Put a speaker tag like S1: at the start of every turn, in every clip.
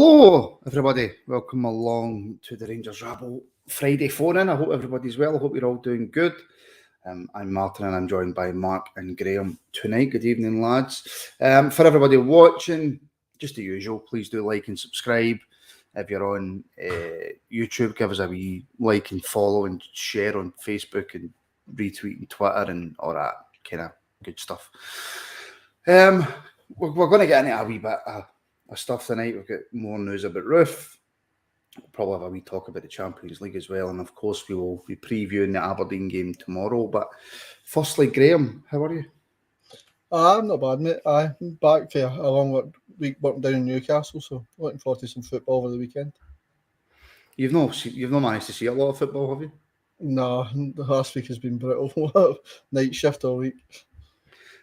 S1: Hello, everybody. Welcome along to the Rangers Rabble Friday phone-in. I hope everybody's well. I hope you're all doing good. I'm Martin and I'm joined by Mark and Graham tonight. Good evening, lads. For everybody watching, just the usual, please do like and subscribe. If you're on YouTube, give us a wee like and follow and share on Facebook and retweet and Twitter and all that kind of good stuff. We're going to get into a wee bit of stuff tonight. We've got more news about Roofe. We'll probably have a wee talk about the Champions League as well. And of course, we will be previewing the Aberdeen game tomorrow. But firstly, Graham, how are you?
S2: I'm not bad, mate. I'm back for a long week working down in Newcastle, so looking forward to some football over the weekend.
S1: You've not managed to see a lot of football, have you?
S2: No, the last week has been brutal. Night shift all week.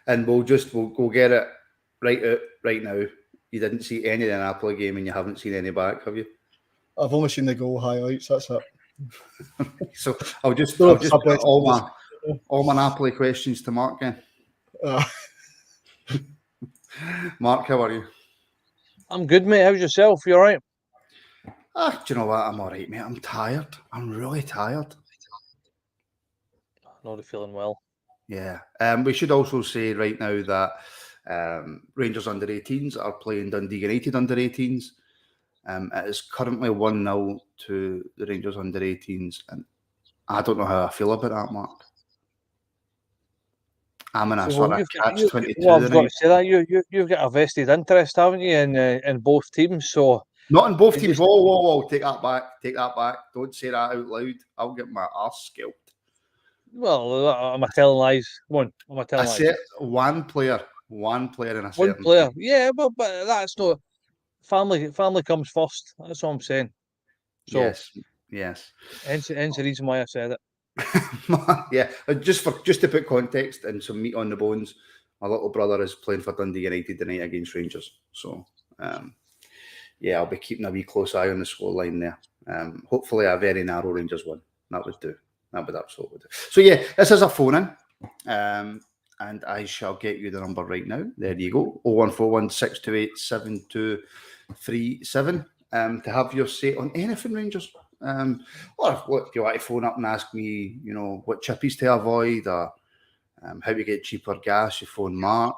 S1: And we'll get it right out right now. You didn't see any of the Napoli game and you haven't seen any back, have you?
S2: I've only seen the goal highlights, that's it.
S1: So I'll just put all my Napoli questions to Mark then. Mark, how are you?
S3: I'm good, mate. How's yourself? You all right?
S1: Do you know what? I'm all right, mate. I'm tired. I'm really tired.
S3: Not feeling well.
S1: Yeah. We should also say right now that Rangers under-18s are playing Dundee United under-18s. It is currently 1-0 to the Rangers under-18s, and I don't know how I feel about that, Mark. I'm in a sort of catch-22.
S3: Well, I've got to say that you've got a vested interest, haven't you, in both teams? So
S1: not in both teams. Whoa! Take that back. Don't say that out loud. I'll get my arse scalped.
S3: Well, am I telling lies? Am I telling lies?
S1: I said one player in a certain
S3: player.
S1: team.
S3: Yeah, but that's not family. Family comes first. That's what I'm saying. So,
S1: yes.
S3: Hence the reason why I said it.
S1: Yeah, just to put context and some meat on the bones, my little brother is playing for Dundee United tonight against Rangers. So, I'll be keeping a wee close eye on the scoreline there. Hopefully, a very narrow Rangers win. That would do. That would absolutely do. So, yeah, this is a phone-in. And I shall get you the number right now. There you go. 0141 628 7237 to have your say on anything Rangers. Or if you want to phone up and ask me, what chippies to avoid, or how you get cheaper gas, you phone Mark.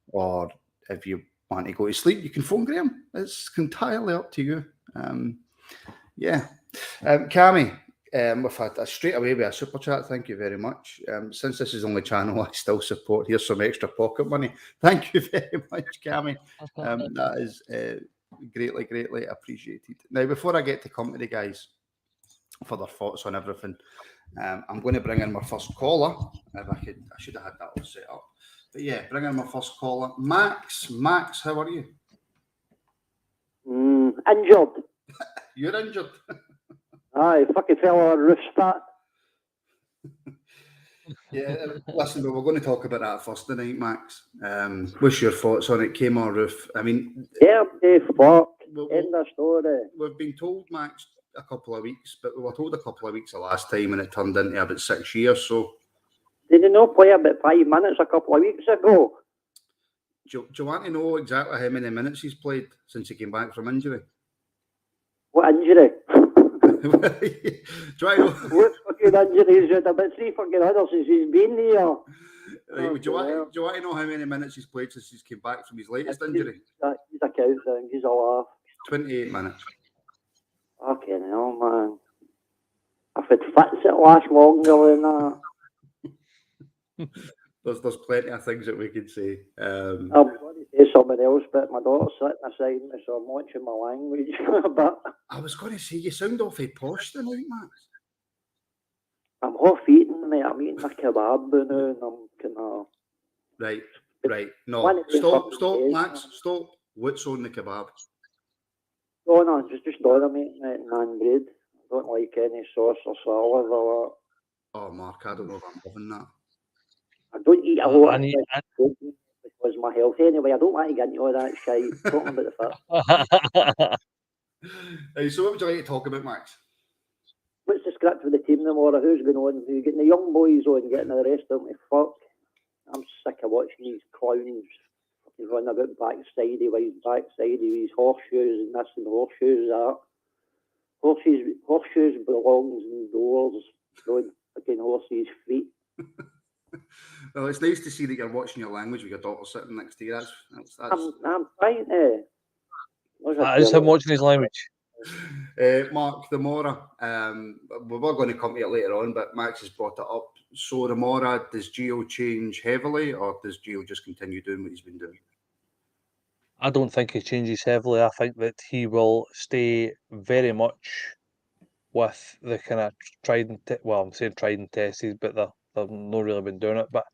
S1: Or if you want to go to sleep, you can phone Graham. It's entirely up to you. Cammy, we've had straight away with a super chat. Thank you very much. Since this is the only channel I still support, here's some extra pocket money. Thank you very much, Cammy. That is greatly appreciated. Now, before I get to company, guys, for their thoughts on everything, I'm going to bring in my first caller. If I should have had that all set up. But yeah, bring in my first caller, Max. Max, how are you?
S4: Injured.
S1: You're injured.
S4: Aye, fucking fell on a roof start.
S1: Yeah, listen, we're going to talk about that first tonight, Max. What's your thoughts on it? Came on Roofe. I mean,
S4: fuck. End of story.
S1: We've been told, Max, a couple of weeks, but we were told a couple of weeks the last time, and it turned into about 6 years. So,
S4: did he not play about 5 minutes a couple of weeks ago?
S1: Do you want to know exactly how many minutes he's played since he came back from injury?
S4: What injury?
S1: Try to know.
S4: What fucking injuries? He's had about 3 fucking others since he's been here.
S1: Right, do you want to know how many minutes he's played since he's came back from his latest injury?
S4: He's a count thing. He's a laugh.
S1: 28 minutes.
S4: Fucking hell, man. If it fits, it lasts longer than that.
S1: There's plenty of things that we could say.
S4: I'm going to say something else, but my daughter's sitting aside me, so I'm watching my language. But
S1: I was going to say, you sound awfully posh tonight, Max.
S4: I'm half-eaten, mate. I'm eating a kebab now, and I'm kind of...
S1: Right. No, stop, Max. Stop. What's on the kebab?
S4: Oh, no, just order, mate, naan bread. I don't like any sauce or salad or that.
S1: Oh, Mark, I don't know if I'm loving that.
S4: I don't eat a lot of food because of my health. Anyway, I don't want to get into all that shit. Talking about the fit.
S1: Hey, so what would you like to talk about, Max?
S4: What's the script for the team tomorrow? Who's going on? Who's getting the young boys on, getting the rest of them to fuck? I'm sick of watching these clowns He's running about backsidey with his horseshoes and this and horseshoes that. Horseshoes belongs indoors. Don't fucking horses' feet.
S1: Well, it's nice to see that you're watching your language with your daughter sitting next to you. That's
S4: I'm trying to.
S3: That is him watching his language.
S1: Mark, the Mora, we were going to come to it later on, but Max has brought it up. So the Mora, does Gio change heavily, or does Gio just continue doing what he's been doing?
S3: I don't think he changes heavily. I think that he will stay very much with the kind of I'm saying tried and tested, but they've not really been doing it. But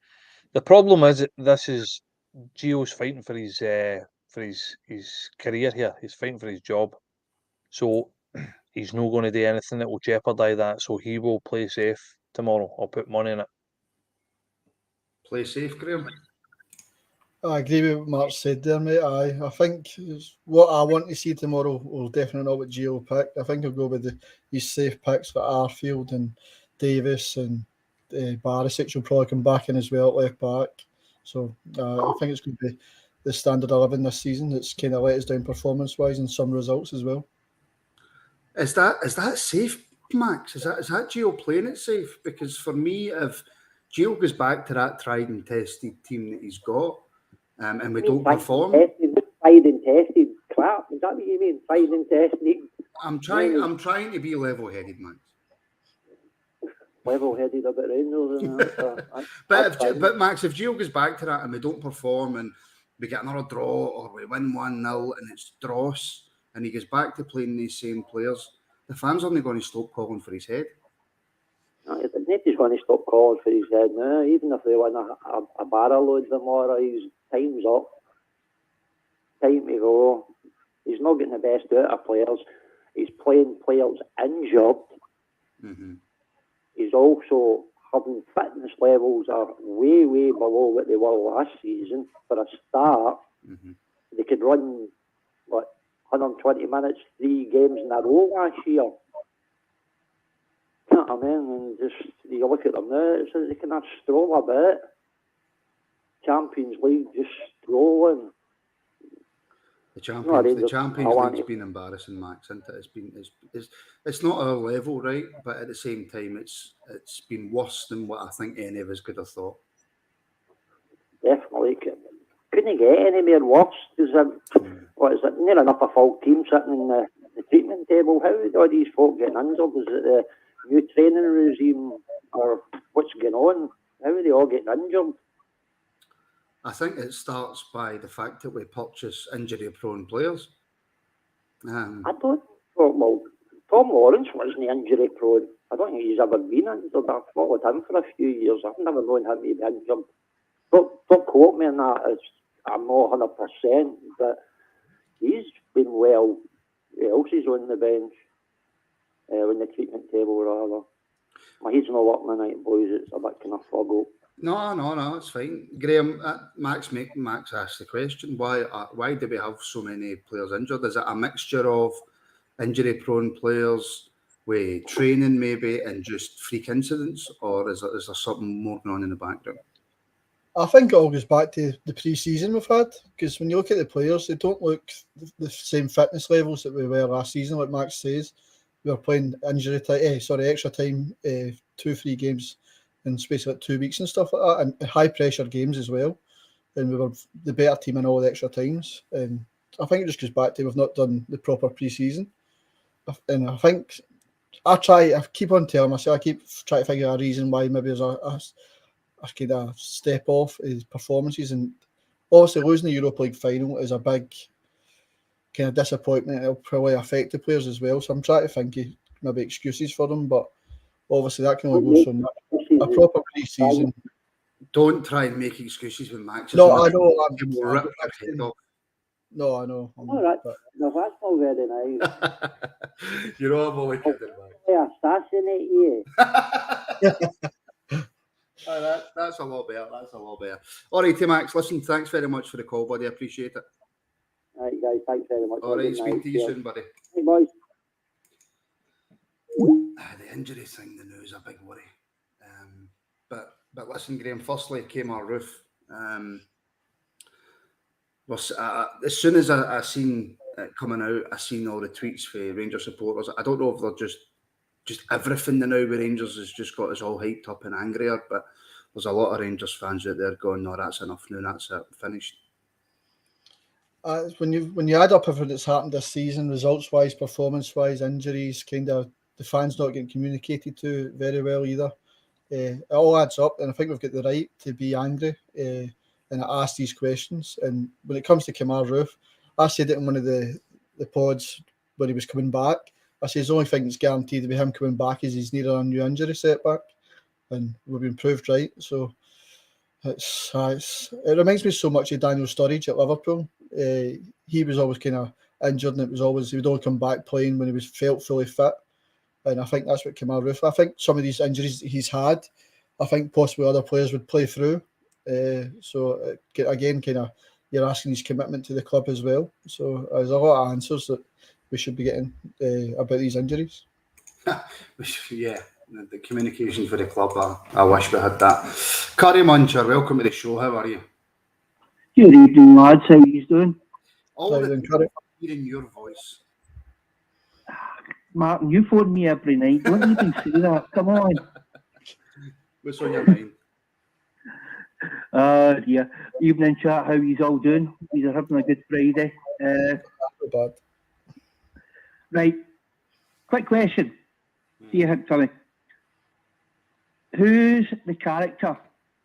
S3: the problem is that this is Gio's fighting for his career here. He's fighting for his job. So he's not going to do anything that will jeopardise that. So he will play safe tomorrow. I'll put money in it.
S1: Play safe, Graham?
S2: I agree with what Mark said there, mate. I think what I want to see tomorrow will definitely not what Gio picked. I think he'll go with his safe picks for Arfield and Davis, and Barisic will probably come back in as well at left back. So I think it's going to be the standard 11 this season. It's kind of let us down performance-wise and some results as well.
S1: Is that safe, Max? Is that Gio playing it safe? Because for me, if Gio goes back to that tried and tested team that he's got, and we don't perform,
S4: tried and tested crap. Is that what you mean? Tried and tested.
S1: I'm trying to be level-headed, Max.
S4: Level-headed about Rangers.
S1: But Max, if Gio goes back to that and we don't perform and we get another draw or we win 1-0 and it's dross and he goes back to playing these same players, the fans aren't going to stop calling for his head.
S4: No, he's going to stop calling for his head now. Even if they win a barrel load of them, or his time's up. Time to go. He's not getting the best out of players. He's playing players injured.
S1: Mm-hmm.
S4: He's also having fitness levels are way, way below what they were last season. For a start, they could run 120 minutes, 3 games in a row last year. You know what I mean? And just you look at them now, it's they can stroll a bit. Champions League just strolling.
S1: The Champions League's been embarrassing, Max, isn't it? It's not our level, right? But at the same time, it's been worse than what I think any of us could have thought.
S4: Definitely. Couldn't get any more worse. What is it? Near enough a full team sitting in the treatment table. How are all these folk getting injured? Is it the new training regime, or what's going on? How are they all getting injured?
S1: I think it starts by the fact that we purchase injury-prone players.
S4: I don't. Well, Tom Lawrence wasn't injury-prone. I don't think he's ever been injured. I've followed him for a few years. I've never known him to be injured. Don't quote me on that. I'm not 100%, but he's been well. Who else is on the bench? On the treatment table, rather. My head's not working tonight, boys. It's a bit kind of foggle.
S1: No, it's fine. Graham, Max asked the question, why do we have so many players injured? Is it a mixture of injury-prone players with training maybe and just freak incidents, or is there something more going on in the background?
S2: I think it all goes back to the pre-season we've had, because when you look at the players, they don't look the same fitness levels that we were last season, like Max says. We were playing extra time, 2-3 games in space of 2 weeks and stuff like that, and high pressure games as well. And we were the better team in all the extra times. And I think it just goes back to we've not done the proper pre-season. And I think I keep on telling myself, I keep trying to figure out a reason why maybe there's a kind of step off his performances. And obviously losing the Europa League final is a big kind of disappointment. It'll probably affect the players as well. So I'm trying to think of maybe excuses for them, but obviously that can only go so much. A proper pre-season.
S1: Don't try and make excuses with Max.
S2: No, I know. No, I know.
S4: All right. No, that's not very nice.
S1: You're all only kidding,
S4: I assassinate you.
S1: That's a lot better. All right, Max, listen, thanks very much for the call, buddy. I appreciate it.
S4: All right, guys, thanks very much.
S1: All right, speak to you soon, buddy.
S4: Hey, boys.
S1: The injury thing, the news, a big worry. But listen, Graham, firstly came our Roofe. Well, as soon as I seen it coming out, I seen all the tweets for Rangers supporters. I don't know if they're just everything now with Rangers has just got us all hyped up and angrier, but there's a lot of Rangers fans out there going, no, that's enough now, that's it, finished.
S2: When you add up everything that's happened this season, results-wise, performance-wise, injuries, kind of the fans not getting communicated to very well either, it all adds up, and I think we've got the right to be angry and ask these questions. And when it comes to Roofe, I said it in one of the pods when he was coming back. I say the only thing that's guaranteed with him coming back is he's needed a new injury setback, and we've been proved right. So it reminds me so much of Daniel Sturridge at Liverpool. He was always kind of injured, and he would only come back playing when he was felt fully fit. And I think that's what Roofe. I think some of these injuries that he's had, I think possibly other players would play through. So again, kind of you're asking his commitment to the club as well. So there's a lot of answers that we should be getting about these injuries.
S1: Yeah, the communication for the club, I wish we had that. Curry Muncher, welcome to the show. How are you?
S5: Good evening, lads. How are you doing?
S1: Hearing your voice.
S5: Martin, you phone me every night. Don't even say that. Come on.
S1: What's on your mind?
S5: Yeah. Evening chat. How you all doing? You're having a good Friday.
S2: Not bad.
S5: Right. Quick question. See you, Tommy. Who's the character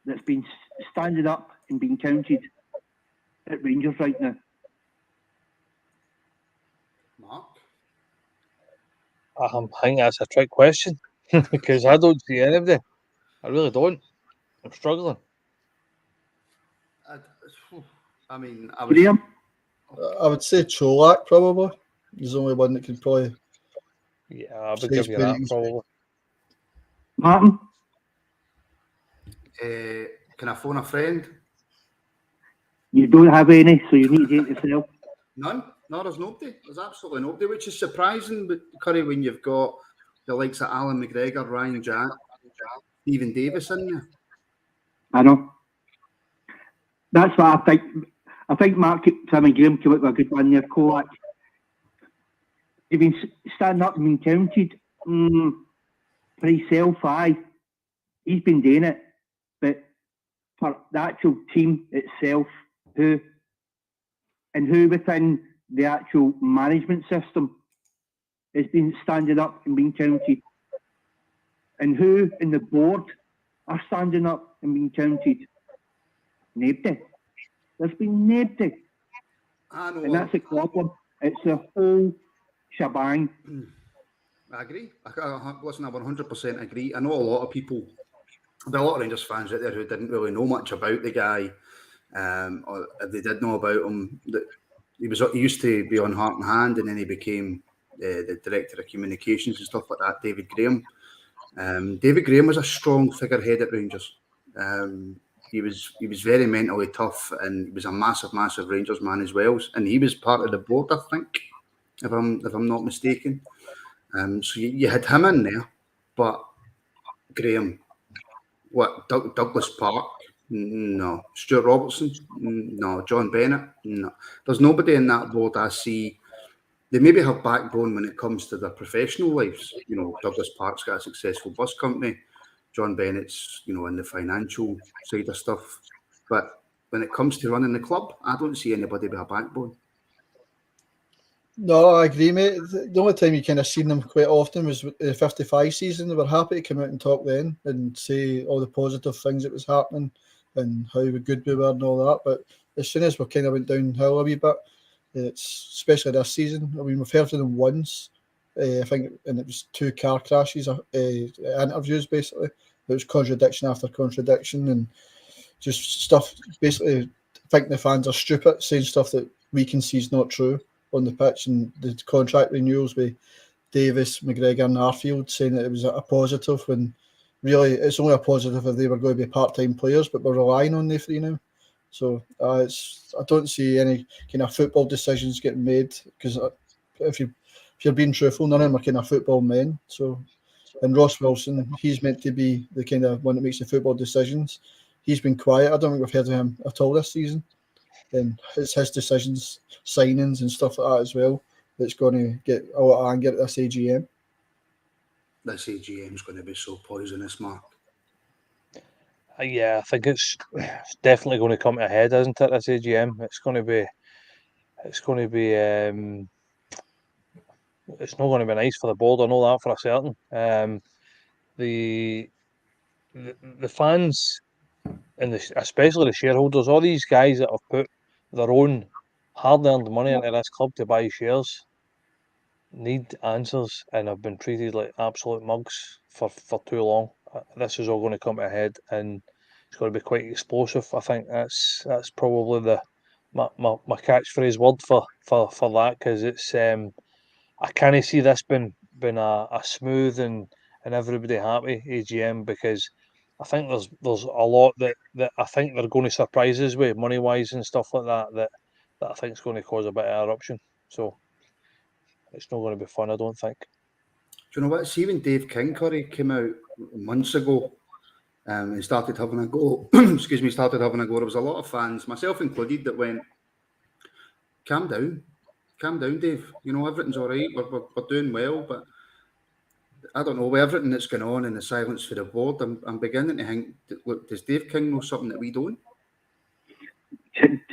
S5: that's been standing up and being counted at Rangers right now?
S1: Mark?
S3: I think that's a trick question because I don't see anybody. I really don't. I'm struggling.
S1: I mean,
S2: I would say Cholak probably. He's the only one that could probably.
S3: Yeah, I would give you that probably.
S5: Martin?
S1: Can I phone a friend?
S5: You don't have any, so you need to do it yourself.
S1: None? No, there's nobody. There's absolutely nobody, which is surprising. But Curry, when you've got the likes of Alan McGregor, Ryan Jack, Stephen Davis in there.
S5: I know. That's what I think. I think Mark Tim and Graham came up with a good one there. Kolak. He's been standing up and being counted for himself. Aye, he's been doing it, but for the actual team itself, who within the actual management system has been standing up and being counted, and who in the board are standing up and being counted? Nobody. There's been nobody. And that's a problem. It's the whole shebang.
S1: I agree. Listen, I 100% agree. I know a lot of people, there are a lot of Rangers fans out there who didn't really know much about the guy, or if they did know about him, that he used to be on Heart and Hand, and then he became the director of communications and stuff like that. David Graham. David Graham was a strong figurehead at Rangers. He was very mentally tough, and he was a massive Rangers man as well. And he was part of the board, I think, if I'm not mistaken. So you had him in there, but Graham, what, Douglas Park? No. Stuart Robertson? No. John Bennett? No. There's nobody in that board I see. They maybe have backbone when it comes to their professional lives. You know, Douglas Park's got a successful bus company. John Bennett's, in the financial side of stuff. But when it comes to running the club, I don't see anybody with a backbone.
S2: No, I agree, mate. The only time you kind of seen them quite often was the 55 season. They were happy to come out and talk then and say all the positive things that was happening and how good we were and all that. But as soon as we kind of went downhill a wee bit, it's especially this season. I mean, we've heard from them once, I think, and it was 2 car crashes, interviews basically. It was contradiction after contradiction and just stuff. Basically, thinking the fans are stupid, saying stuff that we can see is not true on the pitch, and the contract renewals with Davis, McGregor and Arfield saying that it was a positive when really it's only a positive if they were going to be part-time players, but we're relying on the 3 now. So I don't see any kind of football decisions getting made, because if you're being truthful, none of them are kind of football men. So, and Ross Wilson, he's meant to be the kind of one that makes the football decisions. He's been quiet. I don't think we've heard of him at all this season. then it's his decisions, signings and stuff like that as well, that's going to get a lot of anger at this AGM.
S1: This AGM is going to be so poisonous, Mark.
S3: Yeah, I think it's definitely going to come to a head, isn't it? This AGM, it's going to be, it's not going to be nice for the board. I know that for a certain. The fans and especially the shareholders, all these guys that have put their own hard-earned money into this club to buy shares, need answers and have been treated like absolute mugs for too long. This is all going to come to a head, and it's going to be quite explosive. I think that's probably my catchphrase word for that, because it's I can't see this being a smooth and everybody happy AGM, because I think there's a lot that I think they're going to surprise us with money wise and stuff like that I think is going to cause a bit of eruption. So it's not going to be fun, I don't think.
S1: Do you know what? See, when Dave King-Curry came out months ago and started having a go, there was a lot of fans, myself included, that went, calm down, Dave. You know, everything's all right. We're doing well, but I don't know, with everything that's going on in the silence for the board, I'm beginning to think, look, does Dave King know something that we don't?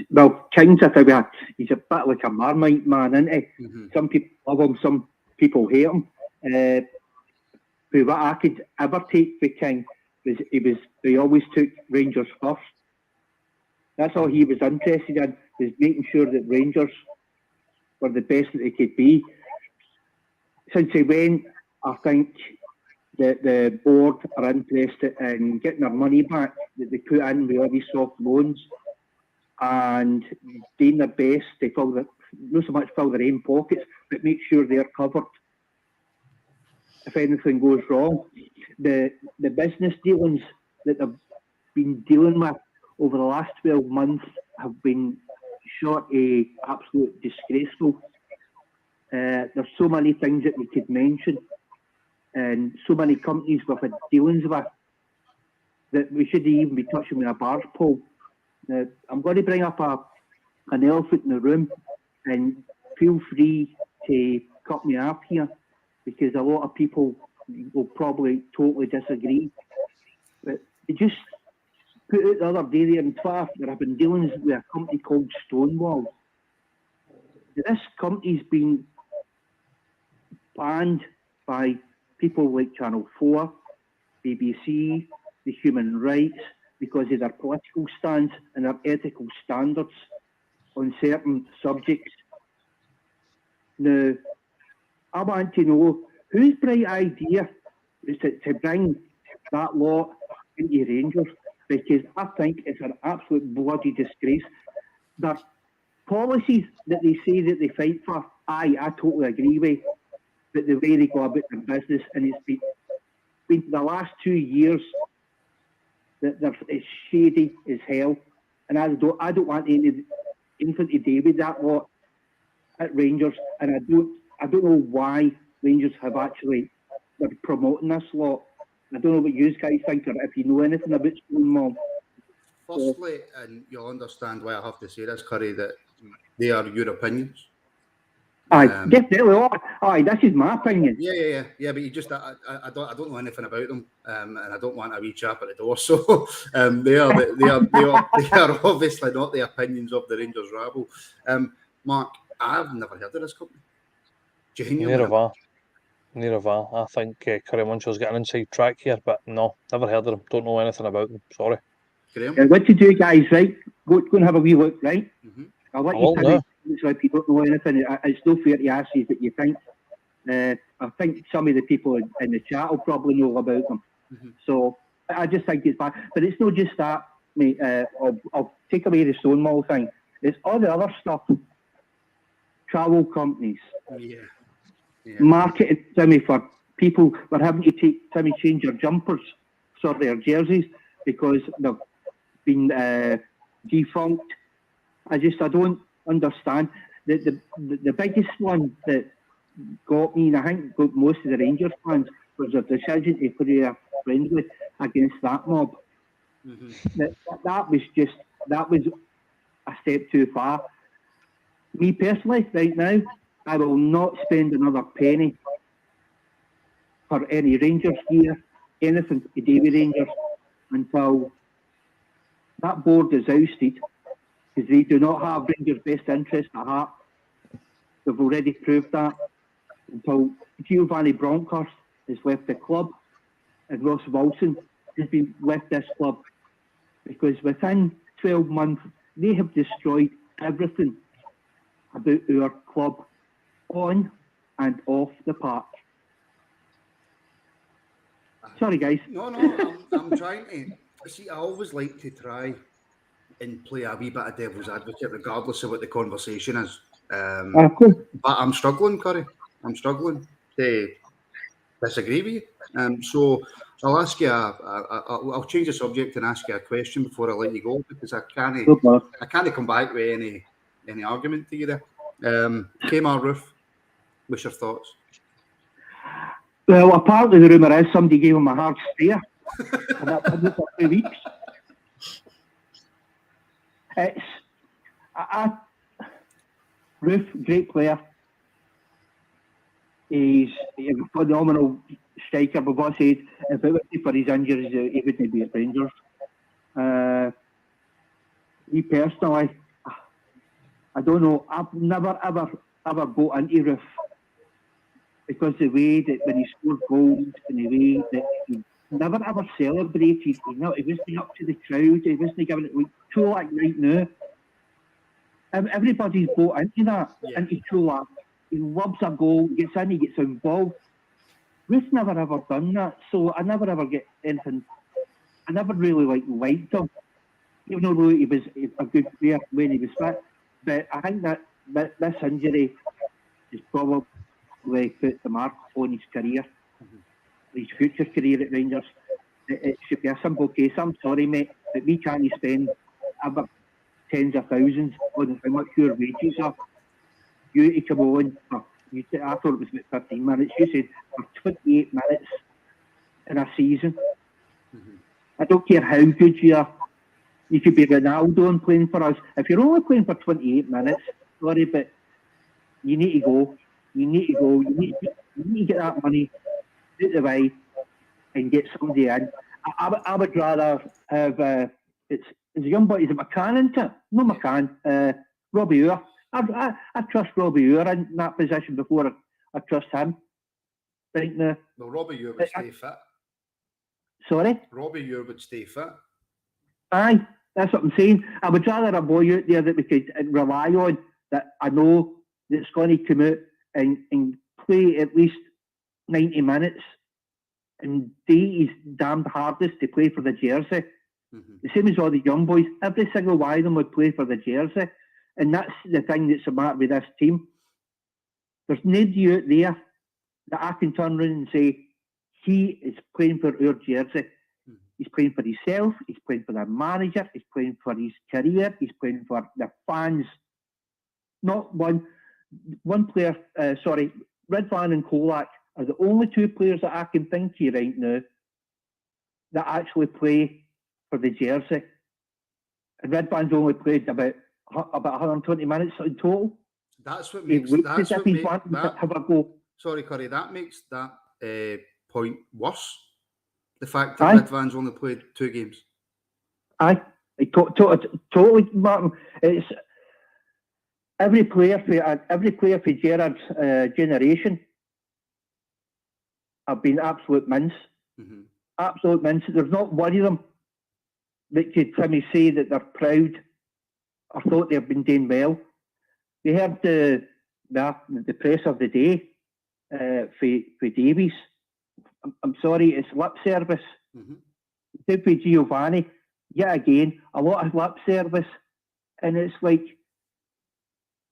S5: Well, King's he's a bit like a Marmite man, isn't he?
S1: Mm-hmm.
S5: Some people love him, some people hate him. But what I could ever take with King was he always took Rangers first. That's all he was interested in, was making sure that Rangers were the best that they could be. Since he went, I think that the board are interested in getting their money back that they put in with all these soft loans, and doing their best to not so much fill their own pockets, but make sure they're covered if anything goes wrong. The business dealings that they've been dealing with over the last 12 months have been absolute disgraceful. There's so many things that we could mention, and so many companies we've had dealings with, that we shouldn't even be touching with a barge pole. Now, I'm going to bring up an elephant in the room, and feel free to cut me off here, because a lot of people will probably totally disagree. But they just put out the other day there in Twitter that I've been dealing with a company called Stonewall. This company's been banned by people like Channel 4, BBC, the Human Rights, because of their political stance and their ethical standards on certain subjects. Now, I want to know whose bright idea is to bring that lot into Rangers, because I think it's an absolute bloody disgrace. Their policies that they say that they fight for, I totally agree with, but the way they go about their business, and it's been the last 2 years that it's shady as hell, and I don't want anything to do with that lot at Rangers, and I don't know why Rangers have actually been promoting this lot. I don't know what you guys think, or if you know anything about Stonewall.
S1: Firstly, and you'll understand why I have to say this, Curry, that they are your opinions.
S5: Aye, definitely. Aye, this is my opinion.
S1: Yeah. But you just, I don't know anything about them, and I don't want a wee chap at the door. So they are obviously not the opinions of the Rangers Rabble. Mark, I've never heard of this company.
S3: Near of a. I think Curry Muncher's got an inside track here, but no, never heard of them. Don't know anything about them. Sorry.
S1: Graham?
S5: What to do, guys? Right, go and have a wee look. Right.
S1: Mm-hmm.
S5: I'll let you tell me. So if you don't know anything, it's no fair to ask you what you think. I think some of the people in the chat will probably know about them. Mm-hmm. So I just think it's bad. But it's not just that, mate. I'll take away the Stonewall thing. It's all the other stuff. Travel companies.
S1: Yeah.
S5: Marketing, Timmy, for people. We're having to change their jumpers, their jerseys, because they've been defunct. I don't understand. The biggest one that got me, and I think got most of the Rangers fans, was their decision to play a friendly against that mob. Mm-hmm. That was a step too far. Me personally, right now, I will not spend another penny for any Rangers gear, anything to do with Rangers, until that board is ousted, because they do not have Rangers' best interest at heart. They've already proved that. Until Giovanni Bronkhorst has left the club and Ross Wilson has been left this club, because within 12 months they have destroyed everything about our club on and off the park. Sorry, guys.
S1: No, I'm trying to see. I always like to try and play a wee bit of devil's advocate, regardless of what the conversation is. But I'm struggling, Curry. I'm struggling to disagree with you. So I'll ask you. I'll change the subject and ask you a question before I let you go, because I can't come back with any argument to you there. Kmart Roofe, what's your thoughts?
S5: Well, apparently the rumour is somebody gave him a hard stare, and that's been for 2 weeks. It's Roofe, great player. He's a phenomenal striker, but what I said, if it wasn't for his injuries, he wouldn't be at Rangers. Me personally, I don't know. I've never ever bought into Roofe, because the way that when he scored goals and the way that he never ever celebrated, he wasn't up to the crowd, he wasn't giving it like Cholak right now. Everybody's bought into that, into Cholak. He loves a goal, gets in, he gets involved. Roofe's never ever done that, so I never ever get anything. I never really liked him, even though he was a good player when he was fit. But I think that this injury is probably put the mark on his career, his future career at Rangers. It should be a simple case. I'm sorry, mate, but we can't spend ever tens of thousands on how much your wages are. You to come on for, I thought it was about 15 minutes. You said for 28 minutes in a season. I don't care how good you are. You could be Ronaldo and playing for us. If you're only playing for 28 minutes, sorry, but you need to go. You need to go. You need to get that money out the way and get somebody in. I would rather have it's a young boy. Is it McCann, isn't it? No, McCann. Robbie Orr. I trust Robbie Orr in that position before I trust him. Right now.
S1: Well, Robbie Orr would stay fit.
S5: Sorry?
S1: Robbie Orr would stay fit.
S5: Aye, that's what I'm saying. I would rather a boy out there that we could rely on, that I know that's going to come out and play at least 90 minutes and do his damned hardest to play for the jersey. The same as all the young boys. Every single one of them would play for the jersey. And that's the thing that's the matter with this team. There's nobody out there that I can turn around and say, he is playing for our jersey. He's playing for himself, he's playing for the manager, he's playing for his career, he's playing for the fans. Not one player, Ridvan and Cholak are the only two players that I can think of right now that actually play for the jersey. And Ridvan's only played about 120 minutes in total.
S1: That's what makes that.
S5: Have a go.
S1: Sorry, Curry, that makes that point worse. The fact that Ridvan's only played 2 games.
S5: Aye, totally, Martin. It's every player for Gerrard's generation have been absolute mince. Absolute mince. There's not one of them that could say that they're proud or thought they've been doing well. We heard the press of the day for Davies. I'm sorry, it's lip service. Did for Giovanni, yet again, a lot of lip service. And it's like,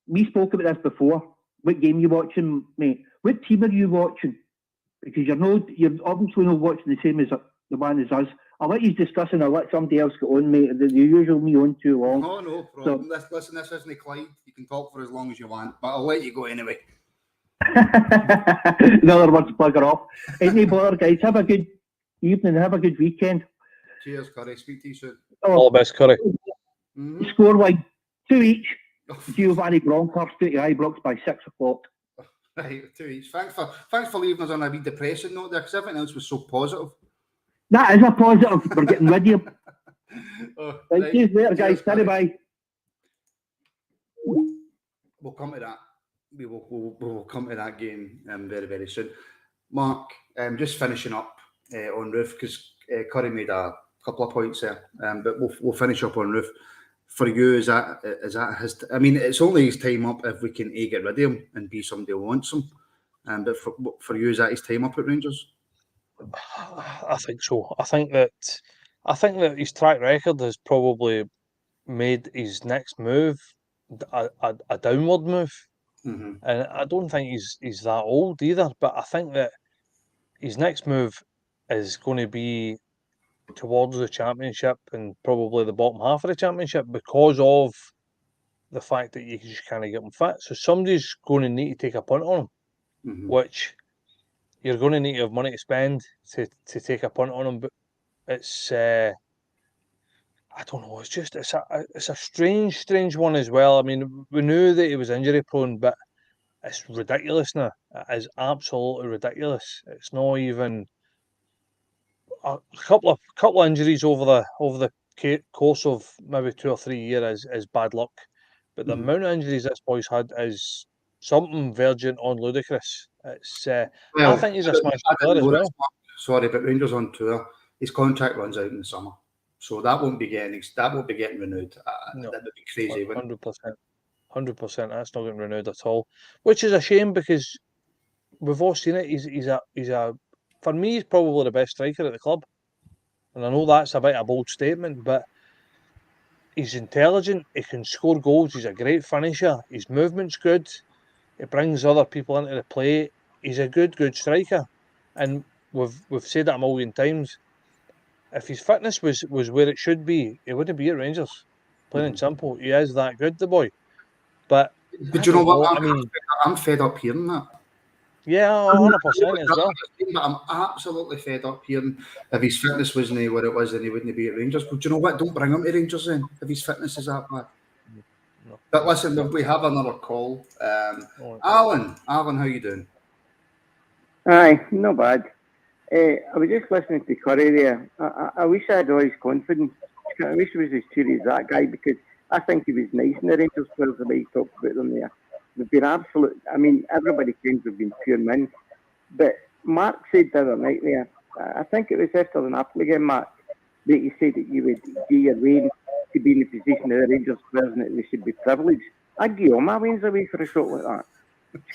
S5: we spoke about this before. What game are you watching, mate? What team are you watching? Because you're obviously not watching the same as the one as us. I'll let you discuss and I'll let somebody else get on, mate. You usually me on too long.
S1: Oh, no problem. So, listen, this isn't Clyde. You can talk for as long as you want, but I'll let you go anyway.
S5: In other words, bugger off. Any bother, guys. Have a good evening. Have a good weekend.
S1: Cheers, Curry. Speak to you soon.
S3: All the best, Curry.
S5: Score line 2 each. Giovanni Bronkhorst to Ibrox by 6 o'clock.
S1: Right, 2 each. Thanks for leaving us on a wee depressing note there, because everything else was so positive.
S5: That is a positive. We're getting rid of you. Thank you. Later, guys. Bye.
S1: We'll come to that. We will come to that game very, very soon. Mark, just finishing up on Roofe, because Curry made a couple of points there, but we'll finish up on Roofe. For you, is that his? I mean, it's only his time up if we can get rid of him and be somebody who wants him. But for you, is that his time up at Rangers?
S3: I think so. I think that his track record has probably made his next move a downward move,
S1: Mm-hmm.
S3: and I don't think he's that old either. But I think that his next move is going to be towards the Championship and probably the bottom half of the Championship, because of the fact that you just can't get him fit. So somebody's going to need to take a punt on him,
S1: Mm-hmm.
S3: which you're going to need to have money to spend to take a punt on him. But it's I don't know. It's a strange one as well. I mean, we knew that he was injury prone, but it's ridiculous now. It is absolutely ridiculous. It's not even a couple of injuries over the course of maybe 2 or 3 years is bad luck. But the amount of injuries this boy's had is something verging on ludicrous. It's I think he's a smashing player as well.
S1: Sorry, but Rangers on tour. His contract runs out in the summer, so that won't be getting renewed.
S3: No,
S1: that would be crazy.
S3: 100%. That's not getting renewed at all, which is a shame, because we've all seen it. He's a for me, he's probably the best striker at the club, and I know that's a bit of a bold statement, but he's intelligent. He can score goals. He's a great finisher. His movement's good. He brings other people into the play. He's a good striker, and we've said that a million times. If his fitness was where it should be, he wouldn't be at Rangers. Plain and simple. He is that good, the boy. But
S1: you know what? I mean, I'm fed up hearing that.
S3: Yeah, 100% as well.
S1: But I'm absolutely fed up hearing if his fitness wasn't where it was, then he wouldn't be at Rangers. But do you know what? Don't bring him to Rangers then, if his fitness is that bad. No. But listen, we have another call. Alan, how you doing?
S6: Aye, not bad. I was just listening to Curry there. I wish I had all his confidence. I wish he was as cheery as that guy, because I think he was nice in the Rangers players, the way he talked about them there. They've been absolute. I mean, everybody claims they've been pure men. But Mark said the other night there, I think it was after the Napoli game, Mark, that you said that you would give your Wayne to be in the position of the Rangers players and that they should be privileged. I'd give all my Waynes away for a shot like that.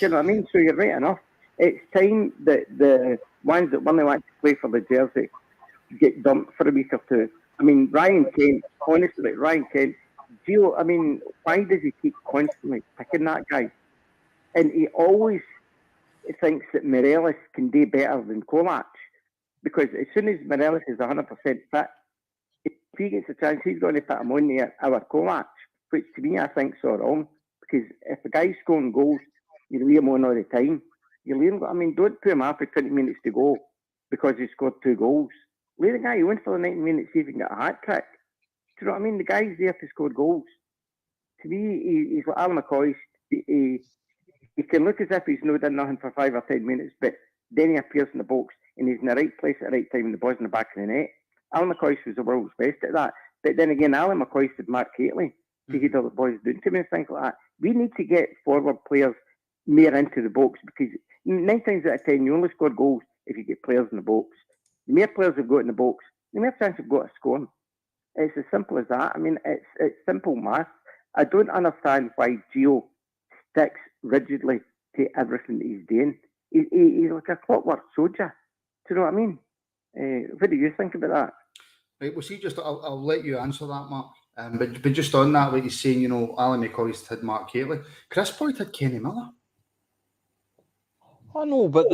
S6: You know what I mean? So you're right enough. It's time that the ones that really want to play for the jersey get dumped for a week or two. I mean, Ryan Kent, honestly, Gio, I mean, why does he keep constantly picking that guy? And he always thinks that Morelos can do better than Kovac, because as soon as Morelos is 100% fit, if he gets a chance, he's going to put him on there, our Kovac, which to me I think so wrong, because if the guy's scoring goals, you leave him on all the time. You leave him, I mean, don't put him after 20 minutes to go because he scored 2 goals. Leave the guy on for the 90 minutes, see if he can get a hat trick. Do you know what I mean? The guy's there to score goals. To me, he's like Alan McCoy. He can look as if he's not done nothing for 5 or 10 minutes, but then he appears in the box and he's in the right place at the right time and the ball's in the back of the net. Alan McCoy was the world's best at that. But then again, Alan McCoy said Mark Catley to get all the boys doing to me and things like that. We need to get forward players more into the box, because 9 times out of 10, you only score goals if you get players in the box. The more players have got in the box, the more chance you've got of scoring. It's as simple as that. I mean, it's simple maths. I don't understand why Gio sticks rigidly to everything that he's doing. He's like a clockwork soldier. Do you know what I mean? What do you think about that?
S1: Right, well, see, just I'll let you answer that, Mark. But just on that, what he's saying, you know, Alan McCoy's had Mark Catley. Chris Boyd had Kenny Miller.
S3: I know, but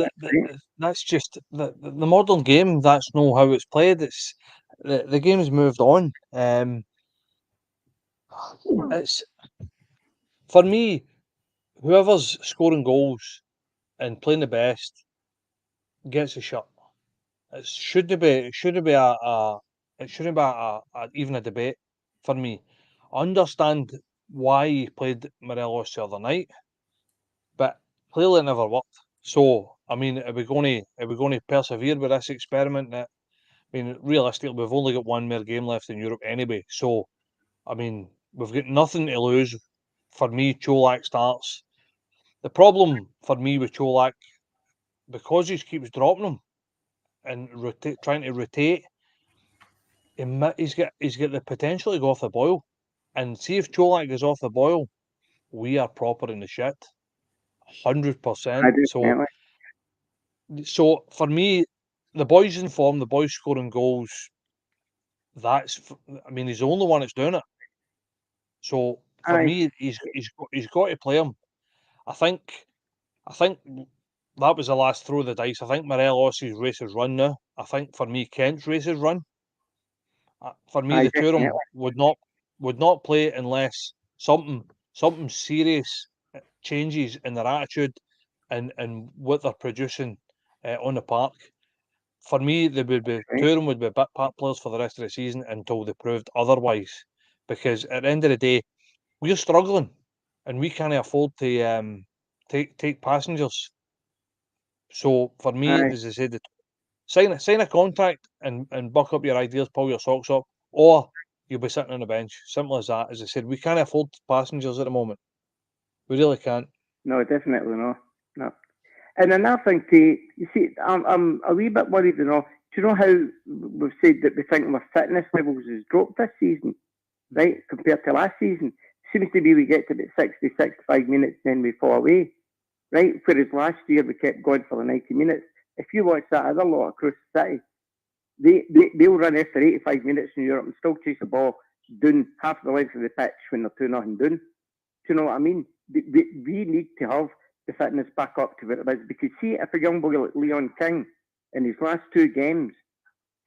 S3: that's just the modern game. That's not how it's played. It's the game's moved on. It's for me, whoever's scoring goals and playing the best gets a shot. It shouldn't be even a debate for me. I understand why he played Morelos the other night, but clearly it never worked. So, I mean, are we going to persevere with this experiment? That, I mean, realistically, we've only got one more game left in Europe anyway. So, I mean, we've got nothing to lose. For me, Čolak starts. The problem for me with Čolak, because he keeps dropping him and trying to rotate, he's got the potential to go off the boil. And see if Čolak goes off the boil, we are proper in the shit. 100%. So for me, the boys in form, the boys scoring goals, I mean, he's the only one that's doing it. So for me, he's got to play him. I think that was the last throw of the dice. I think Morelos' race is run now. I think for me, Kent's race is run. For me, the two of them would not play unless something serious changes in their attitude and what they're producing on the park. For me, they would be two of them would be bit part players for the rest of the season until they proved otherwise. Because at the end of the day, we're struggling and we can't afford to take passengers. So for me, as I said, sign a contract and buck up your ideas, pull your socks up, or you'll be sitting on the bench. Simple as that. As I said, we can't afford passengers at the moment. We really can't.
S6: No, definitely not. No. And another thing, too, you see, I'm a wee bit worried, you know. Do you know how we've said that we think our fitness levels has dropped this season, right, compared to last season? Seems to be we get to about 60, 65 minutes, then we fall away, right? Whereas last year we kept going for the 90 minutes. If you watch that other lot across the city, they'll run after 85 minutes in Europe and still chase the ball down half the length of the pitch when they're 2-0 down. Do you know what I mean? We need to have the fitness back up to where it is. Because see, if a young boy like Leon King, in his last two games,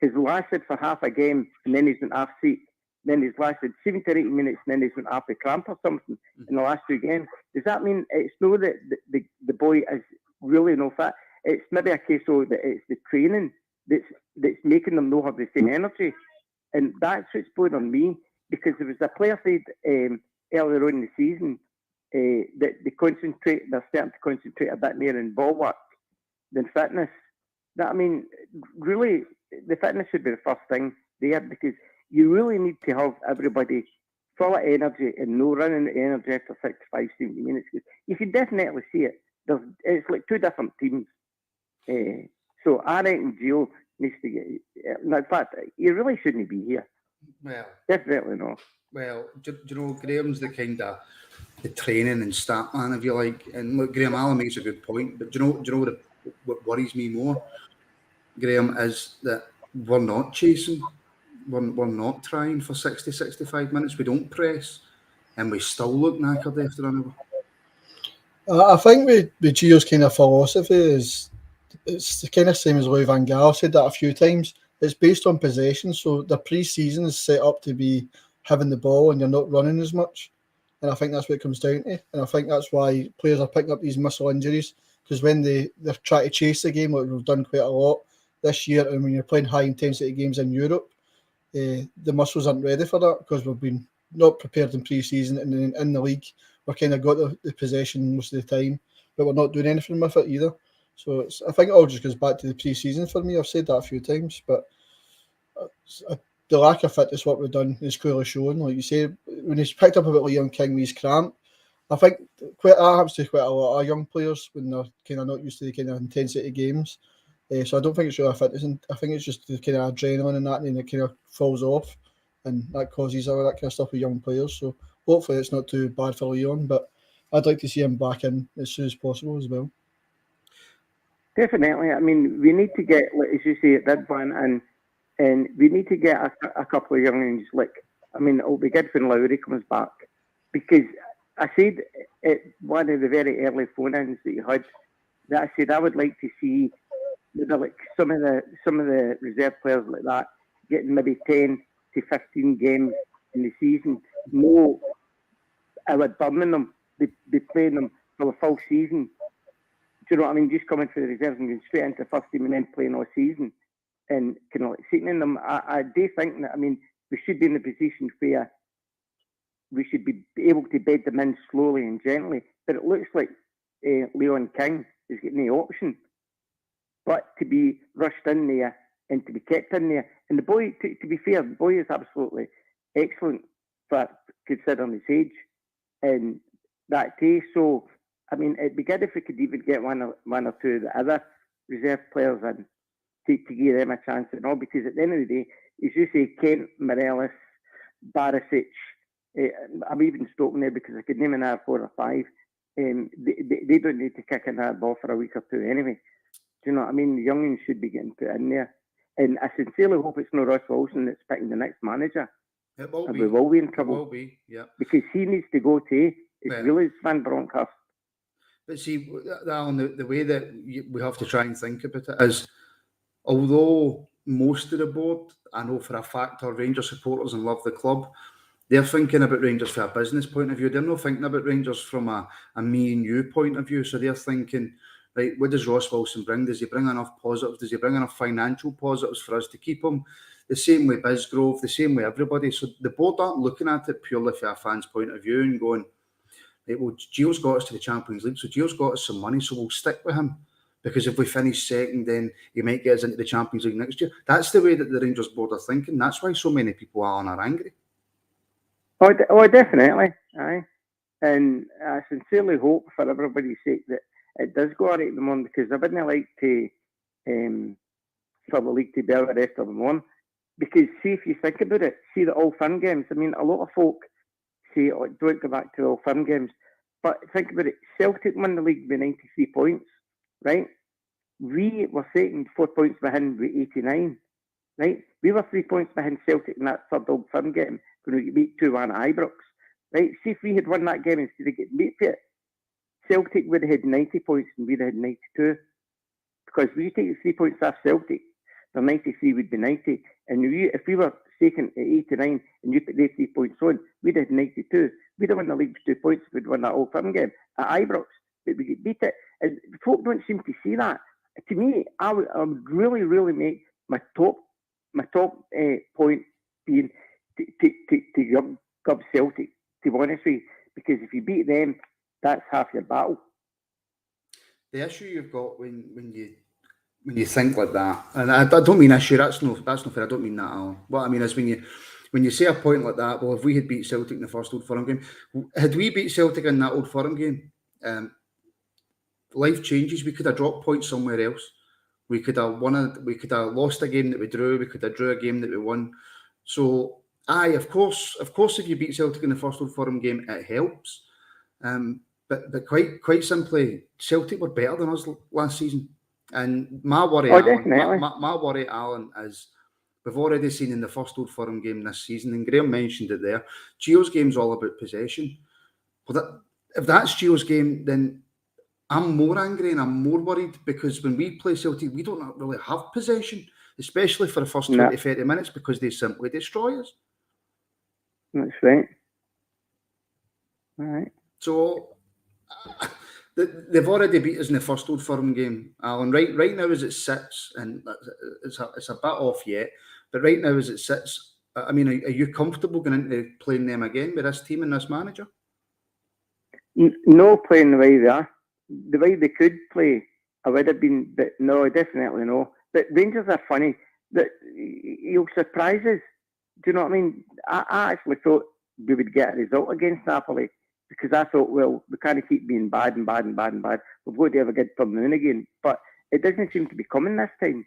S6: has lasted for half a game and then he's been half seat, then he's lasted 70 or 80 minutes and then he's been half a cramp or something in the last two games. Does that mean it's no that the boy is really no fit? It's maybe a case of that it's the training that's making them not have the same energy. And that's what's blowing on me, because there was a player said earlier on in the season that they're starting to concentrate a bit more on ball work than fitness. That, I mean, really, the fitness should be the first thing there, because you really need to have everybody full of energy and no running energy after 65, 70 minutes. You can definitely see it. It's like two different teams. So I reckon Gio needs to get. In fact, he really shouldn't be here.
S1: Well,
S6: definitely not.
S1: Well, do you know, Graham's the kind of the training and stat man, if you like. And look, Graham Allen makes a good point. But do you know what worries me more, Graham, is that we're not chasing. We're not trying for 60, 65 minutes. We don't press, and we still look knackered after another.
S2: I think with Gio's kind of philosophy is it's the kind of same as Louis van Gaal said that a few times. It's based on possession, so the pre-season is set up to be having the ball and you're not running as much. And I think that's what it comes down to. And I think that's why players are picking up these muscle injuries, because when they're trying to chase the game, like we've done quite a lot this year, and when you're playing high-intensity games in Europe, the muscles aren't ready for that because we've been not prepared in pre-season, and then in the league we're kind of got the possession most of the time, but we're not doing anything with it either. So I think it all just goes back to the pre-season for me. I've said that a few times, but the lack of fitness, what we've done, is clearly shown. Like you say, when he's picked up about Leon King with his cramp, I think that happens to quite a lot of young players when they're kind of not used to the kind of intensity games. So I don't think it's really a fitness. I think it's just the kind of adrenaline and that, and then it kind of falls off, and that causes all that kind of stuff with young players. So hopefully it's not too bad for Leon, but I'd like to see him back in as soon as possible as well.
S6: Definitely. I mean, we need to get, as you say, at that point, and we need to get a couple of youngins. Like, I mean, it'll be good when Lowry comes back, because I said at one of the very early phone-ins that you had that I said I would like to see maybe like some of the reserve players like that getting maybe 10 to 15 games in the season. No, I would burn them. Be playing them for the full season. Do you know what I mean? Just coming for the reserves and going straight into first team and then playing all season and kind of like sitting in them. I do think that, I mean, we should be in a position where we should be able to bed them in slowly and gently. But it looks like Leon King is getting the option. But to be rushed in there and to be kept in there, and the boy, to be fair, the boy is absolutely excellent for considering his age and that day. So, I mean, it'd be good if we could even get one or two of the other reserve players in to give them a chance and all, because at the end of the day, as you say, Kent, Morelos, Barisic, I'm even stopping there because I could name another 4 or 5. They don't need to kick in that ball for a week or two anyway. Do you know what I mean? The youngins should be getting put in there. And I sincerely hope it's not Ross Wilson that's picking the next manager.
S1: It will be.
S6: We will be in trouble.
S1: It will be, yeah.
S6: Because he needs to go to. It's really Van Bronckhorst.
S1: But see, Alan, the way that we have to try and think about it is, although most of the board, I know for a fact, are Rangers supporters and love the club, they're thinking about Rangers from a business point of view. They're not thinking about Rangers from a me and you point of view. So they're thinking, right, what does Ross Wilson bring? Does he bring enough positives? Does he bring enough financial positives for us to keep him? The same way Bisgrove, the same way everybody. So the board aren't looking at it purely from a fan's point of view and going, right, well, Gio's got us to the Champions League, so Gio's got us some money, so we'll stick with him. Because if we finish second, then he might get us into the Champions League next year. That's the way that the Rangers board are thinking. That's why so many people are angry.
S6: Oh, definitely. Aye. And I sincerely hope, for everybody's sake, that it does go all right at the moment, because I wouldn't like to for the league to be out the rest of them on. Because see, if you think about it, see the All Firm games. I mean, a lot of folk say, oh, don't go back to the All Firm games. But think about it. Celtic won the league with 93 points, right? We were sitting 4 points behind with 89, right? We were 3 points behind Celtic in that third Old Firm game when we beat 2-1 at Ibrox, right? See, if we had won that game instead of getting beat for it, Celtic would have had 90 points and we'd have had 92. Because we take the 3 points off Celtic, the 93 would be 90. And if we were second at 89 and you put those 3 points on, we'd have had 92. We'd have won the league for 2 points if we'd won that Old Firm game at Ibrox. But we get beat it. And folk don't seem to see that. To me, I would really, really make my top point being to gub Celtic, to be honest with you. Because if you beat them, that's half your battle.
S1: The issue you've got when you think like that, and I don't mean issue. That's no fair. I don't mean that, Alan. What I mean is when you say a point like that. Well, if we had beat Celtic in the first Old Firm game, had we beat Celtic in that Old Firm game, life changes. We could have dropped points somewhere else. We could have we could have lost a game that we drew. We could have drew a game that we won. So, of course, if you beat Celtic in the first Old Firm game, it helps. But quite simply, Celtic were better than us last season. And my worry, Alan, is we've already seen in the first Old Firm game this season, and Graham mentioned it there, Gio's game's all about possession. Well, if that's Gio's game, then I'm more angry and I'm more worried, because when we play Celtic, we don't really have possession, especially for the first 20, 30 minutes, because they simply destroy us.
S6: That's right. All right.
S1: So they've already beat us in the first Old Firm game, Alan. Right now as it sits, and it's a bit off yet, but right now as it sits, I mean, are you comfortable going into playing them again with this team and this manager?
S6: No, playing the way they are. The way they could play, I would have been, but no, definitely no. But Rangers are funny. That you'll surprise us. Do you know what I mean? I actually thought we would get a result against Napoli, because I thought, well, we can't keep being bad. We've got to have a good turn again. But it doesn't seem to be coming this time.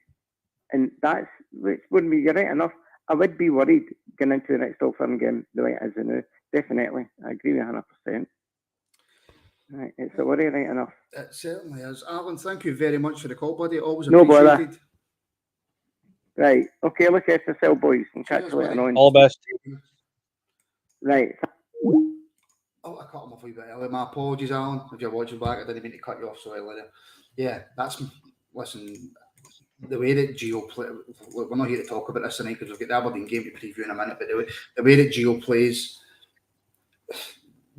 S6: And that's, which wouldn't be, you're right enough. I would be worried going into the next Old Firm game the way it is now. Definitely. I agree with 100%. Right, it's a worry, right enough.
S1: It certainly is. Alan, thank you very much for the call, buddy. Always
S6: no
S1: appreciated.
S6: Bother. Right, okay, look after yourself, boys, and catch you later on.
S3: All the best.
S6: Right.
S1: Oh, I cut him off a wee bit earlier. My apologies, Alan. If you're watching back, I didn't mean to cut you off so early there. Yeah, listen, the way that Gio plays, we're not here to talk about this tonight because we've got the Aberdeen game to preview in a minute, but the way that Gio plays,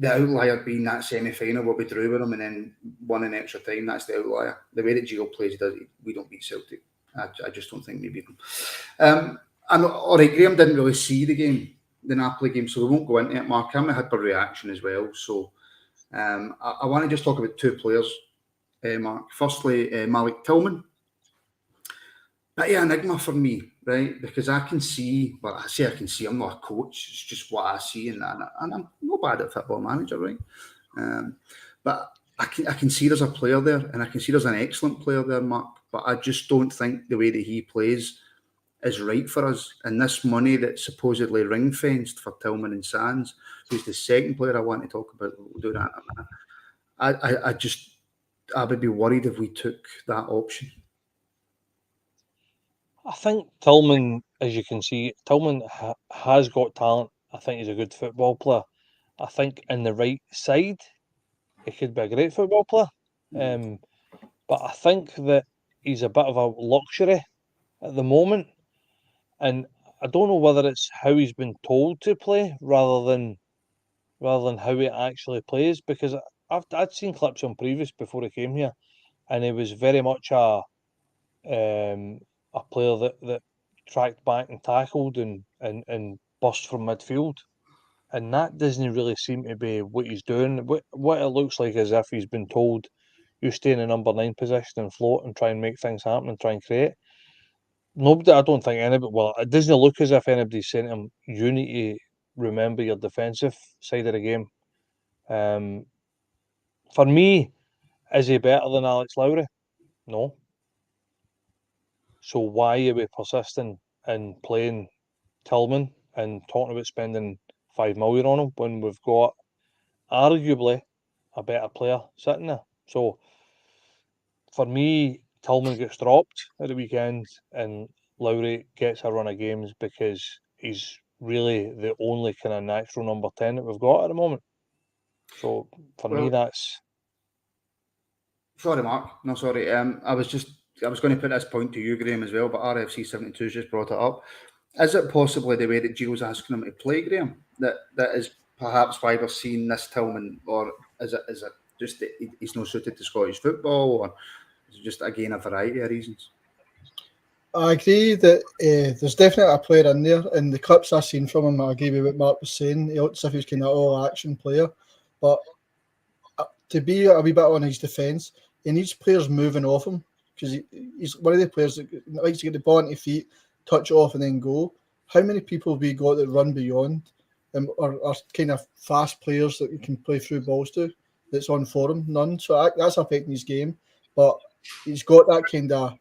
S1: the outlier being that semi-final where we drew with him and then won in extra time, that's the outlier. The way that Gio plays, we don't beat Celtic. I just don't think we beat them. And all right, Graham didn't really see the game. the Napoli game, so we won't go into it, Mark. I'm a hyper reaction as well. So I want to just talk about two players, Mark. Firstly, Malik Tillman. Bit of enigma for me, right? Because I can see, well, I say I can see, I'm not a coach, it's just what I see, and I'm not bad at Football Manager, right? But I can see there's a player there, and I can see there's an excellent player there, Mark, but I just don't think the way that he plays is right for us. And this money that's supposedly ring-fenced for Tillman and Sands, who's the second player I want to talk about, we'll do that in a minute. I would be worried if we took that option.
S3: I think Tillman, as you can see, Tillman has got talent. I think he's a good football player. I think in the right side, he could be a great football player. But I think that he's a bit of a luxury at the moment. And I don't know whether it's how he's been told to play rather than how he actually plays. Because I'd seen clips on previous before he came here, and he was very much a player that tracked back and tackled and burst from midfield, and that doesn't really seem to be what he's doing. What it looks like is if he's been told, you stay in the number 9 position and float and try and make things happen and try and create. Nobody, I don't think anybody. Well, it doesn't look as if anybody's saying to him, "You need to remember your defensive side of the game." For me, is he better than Alex Lowry? No. So why are we persisting in playing Tillman and talking about spending $5 million on him when we've got arguably a better player sitting there? So for me, Tillman gets dropped at the weekend and Lowry gets a run of games because he's really the only kind of natural number 10 that we've got at the moment. So for me, that's...
S1: Sorry, Mark. No, sorry. I was going to put this point to you, Graham, as well, but RFC72 just brought it up. Is it possibly the way that Gio's asking him to play, Graham, that is perhaps why we're seeing this Tillman, or is it just that he's not suited to Scottish football, or is it just, again, a variety of reasons?
S2: I agree that there's definitely a player in there, and the clips I've seen from him, I agree with what Mark was saying. He looks as if he's kind of all-action player, but to be a wee bit on his defence, he needs players moving off him, because he's one of the players that likes to get the ball on his feet, touch it off and then go. How many people have we got that run beyond or are kind of fast players that we can play through balls to that's on for him? None. So that's affecting his game. But he's got that kind of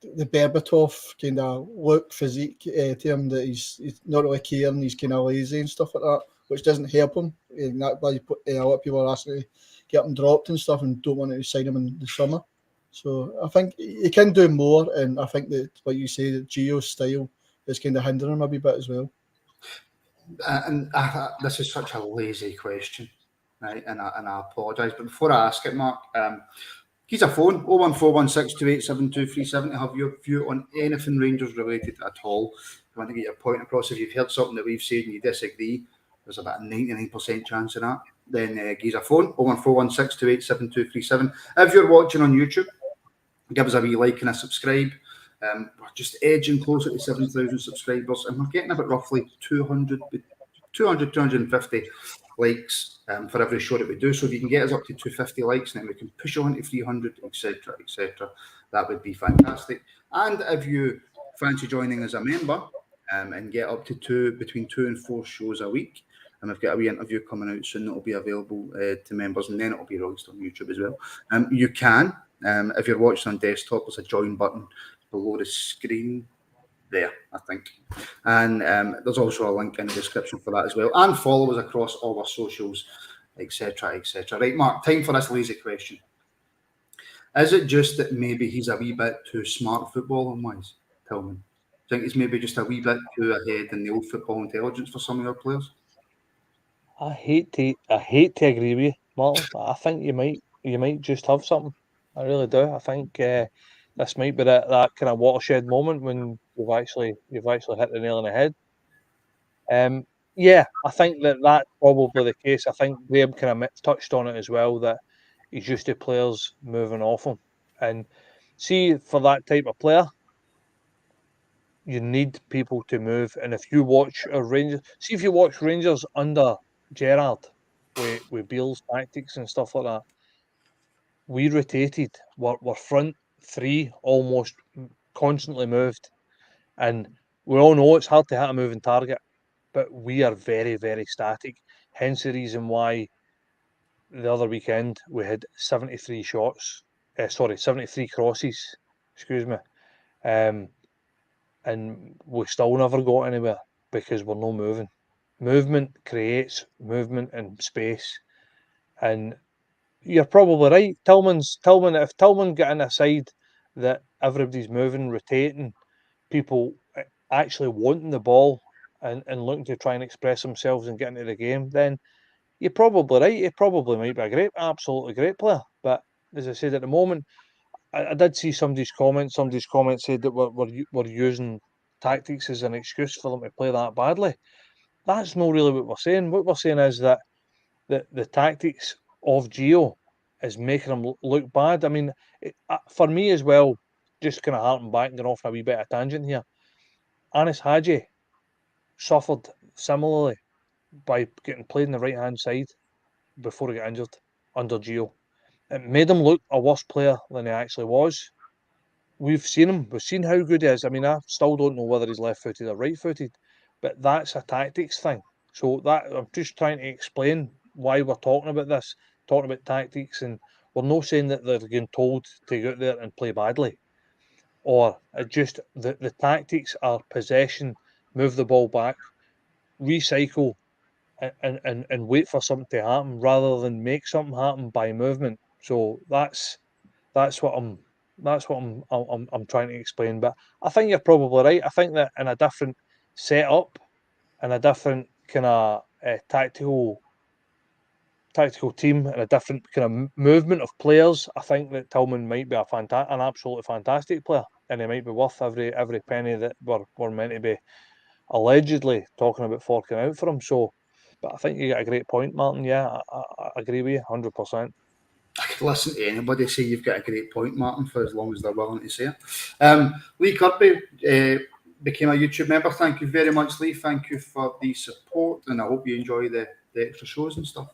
S2: the Berbatov kind of look, physique to him, that he's not really caring, he's kind of lazy and stuff like that, which doesn't help him. And that's why a lot of people are asking to get him dropped and stuff and don't want to sign him in the summer. So I think he can do more, and I think that, like you say, that Gio's style is kind of hindering him a wee bit as well.
S1: And this is such a lazy question, right? And I apologise, but before I ask it, Mark, here's a phone, 01416287237, to have your view on anything Rangers related at all. If you want to get your point across, if you've heard something that we've said and you disagree, there's about a 99% chance of that. Then give us a phone, 01416287237. If you're watching on YouTube, give us a wee like and a subscribe. We're just edging closer to 7,000 subscribers, and we're getting about roughly 250 likes for every show that we do. So if you can get us up to 250 likes, then we can push on to 300, etc., etc. That would be fantastic. And if you fancy joining as a member and get up to between 2 and 4 shows a week, and we've got a wee interview coming out soon that will be available to members, and then it will be released on YouTube as well. You can, if you're watching on desktop, there's a join button below the screen there, I think. And there's also a link in the description for that as well. And follow us across all our socials, etc., etc. Right, Mark, time for this lazy question. Is it just that maybe he's a wee bit too smart footballing-wise, Tillman? Do you think he's maybe just a wee bit too ahead in the old football intelligence for some of our players?
S3: I hate to agree with you, Martin. I think you might just have something. I really do. I think this might be that kind of watershed moment when you've actually hit the nail on the head. Yeah, I think that's probably the case. I think Graham kind of touched on it as well, that he's used to players moving off him. And see, for that type of player, you need people to move. And if you watch our Rangers, see if you watch Rangers under Gerrard with Beale's tactics and stuff like that, we rotated. We're front three almost constantly moved. And we all know it's hard to hit a moving target, but we are very, very static. Hence the reason why the other weekend we had 73 shots. 73 crosses. Excuse me. And we still never got anywhere because we're not moving. Movement creates movement and space. And you're probably right. If Tillman get in a side that everybody's moving, rotating, people actually wanting the ball and looking to try and express themselves and get into the game, then you're probably right. He probably might be a absolutely great player. But as I said, at the moment, I did see somebody's comment. Somebody's comment said that we're using tactics as an excuse for them to play that badly. That's not really what we're saying. What we're saying is that the tactics of Gio is making him look bad. I mean, for me as well, just kind of harping back and going off on a wee bit of tangent here, Anis Hadji suffered similarly by getting played in the right-hand side before he got injured under Gio. It made him look a worse player than he actually was. We've seen him. We've seen how good he is. I mean, I still don't know whether he's left-footed or right-footed, but that's a tactics thing. So that I'm just trying to explain why we're talking about this, talking about tactics, and we're not saying that they're getting told to go out there and play badly, or just the tactics are possession, move the ball back, recycle, and wait for something to happen rather than make something happen by movement. So that's what I'm trying to explain. But I think you're probably right. I think that in a different setup, and a different kind of tactical team, and a different kind of movement of players, I think that Tillman might be an absolutely fantastic player, and he might be worth every penny that we're meant to be allegedly talking about forking out for him. So, but I think you get a great point, Martin. Yeah, I agree with you 100%.
S1: I could listen to anybody say you've got a great point, Martin, for as long as they're willing to say it. Lee Kirby became a YouTube member. Thank you very much, Lee. Thank you for the support, and I hope you enjoy the extra shows and stuff.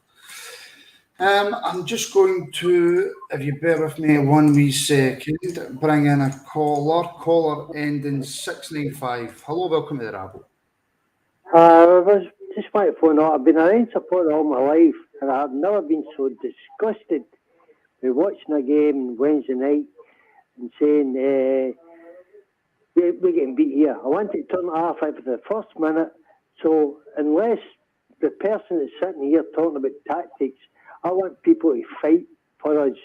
S1: I'm just going to, if you bear with me 1 wee second, bring in a caller ending 695. Hello, welcome to the Rabble.
S4: I was just want to phone out. I've been a Rangers supporter all my life, and I have never been so disgusted with watching a game Wednesday night and saying we're getting beat here. I want to turn it off after the first minute. So unless the person that's sitting here talking about tactics, I want people to fight for us.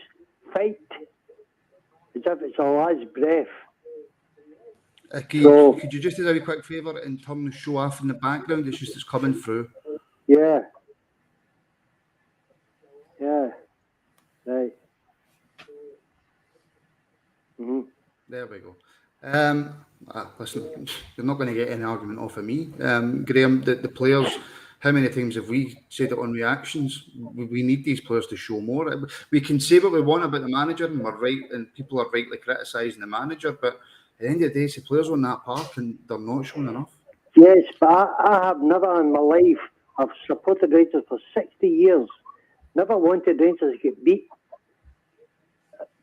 S4: Fight as if it's our last breath.
S1: Could you just do a wee quick favour and turn the show off in the background? It's coming through.
S4: Yeah. Yeah. Right. Mm-hmm.
S1: There we go. Listen, you're not going to get any argument off of me. Graham, the players, how many times have we said it on reactions? We need these players to show more. We can say what we want about the manager, and we're right, and people are rightly criticising the manager, but at the end of the day, it's the players on that park and they're not showing enough.
S4: Yes, but I have never in my life, I've supported Rangers for 60 years, never wanted Rangers to get beat.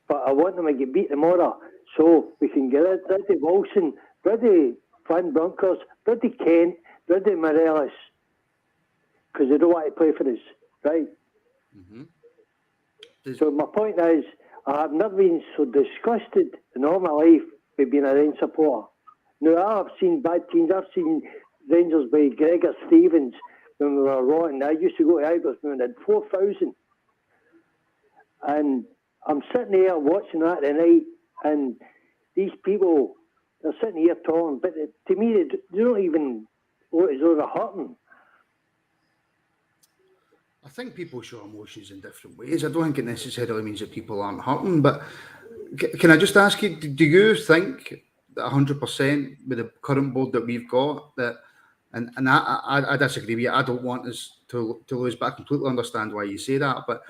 S4: But I want them to get beat tomorrow so we can get rid of Wilson, rid of Van Bronckhorst, rid of Kent, rid of Morelos. Because they don't want to play for us, right? Mm-hmm. So my point is, I have never been so disgusted in all my life with being a Rangers supporter. Now, I've seen bad teams. I've seen Rangers by Gregor Stevens when we were rotten. I used to go to Ibis when we had 4,000. And I'm sitting here watching that tonight, and these people, they're sitting here talking, but to me, they don't even look as though they're hurting.
S1: I think people show emotions in different ways. I don't think it necessarily means that people aren't hurting, but can I just ask you, do you think that 100% with the current board that we've got, that, and I disagree with you, I don't want us to lose, but I completely understand why you say that, but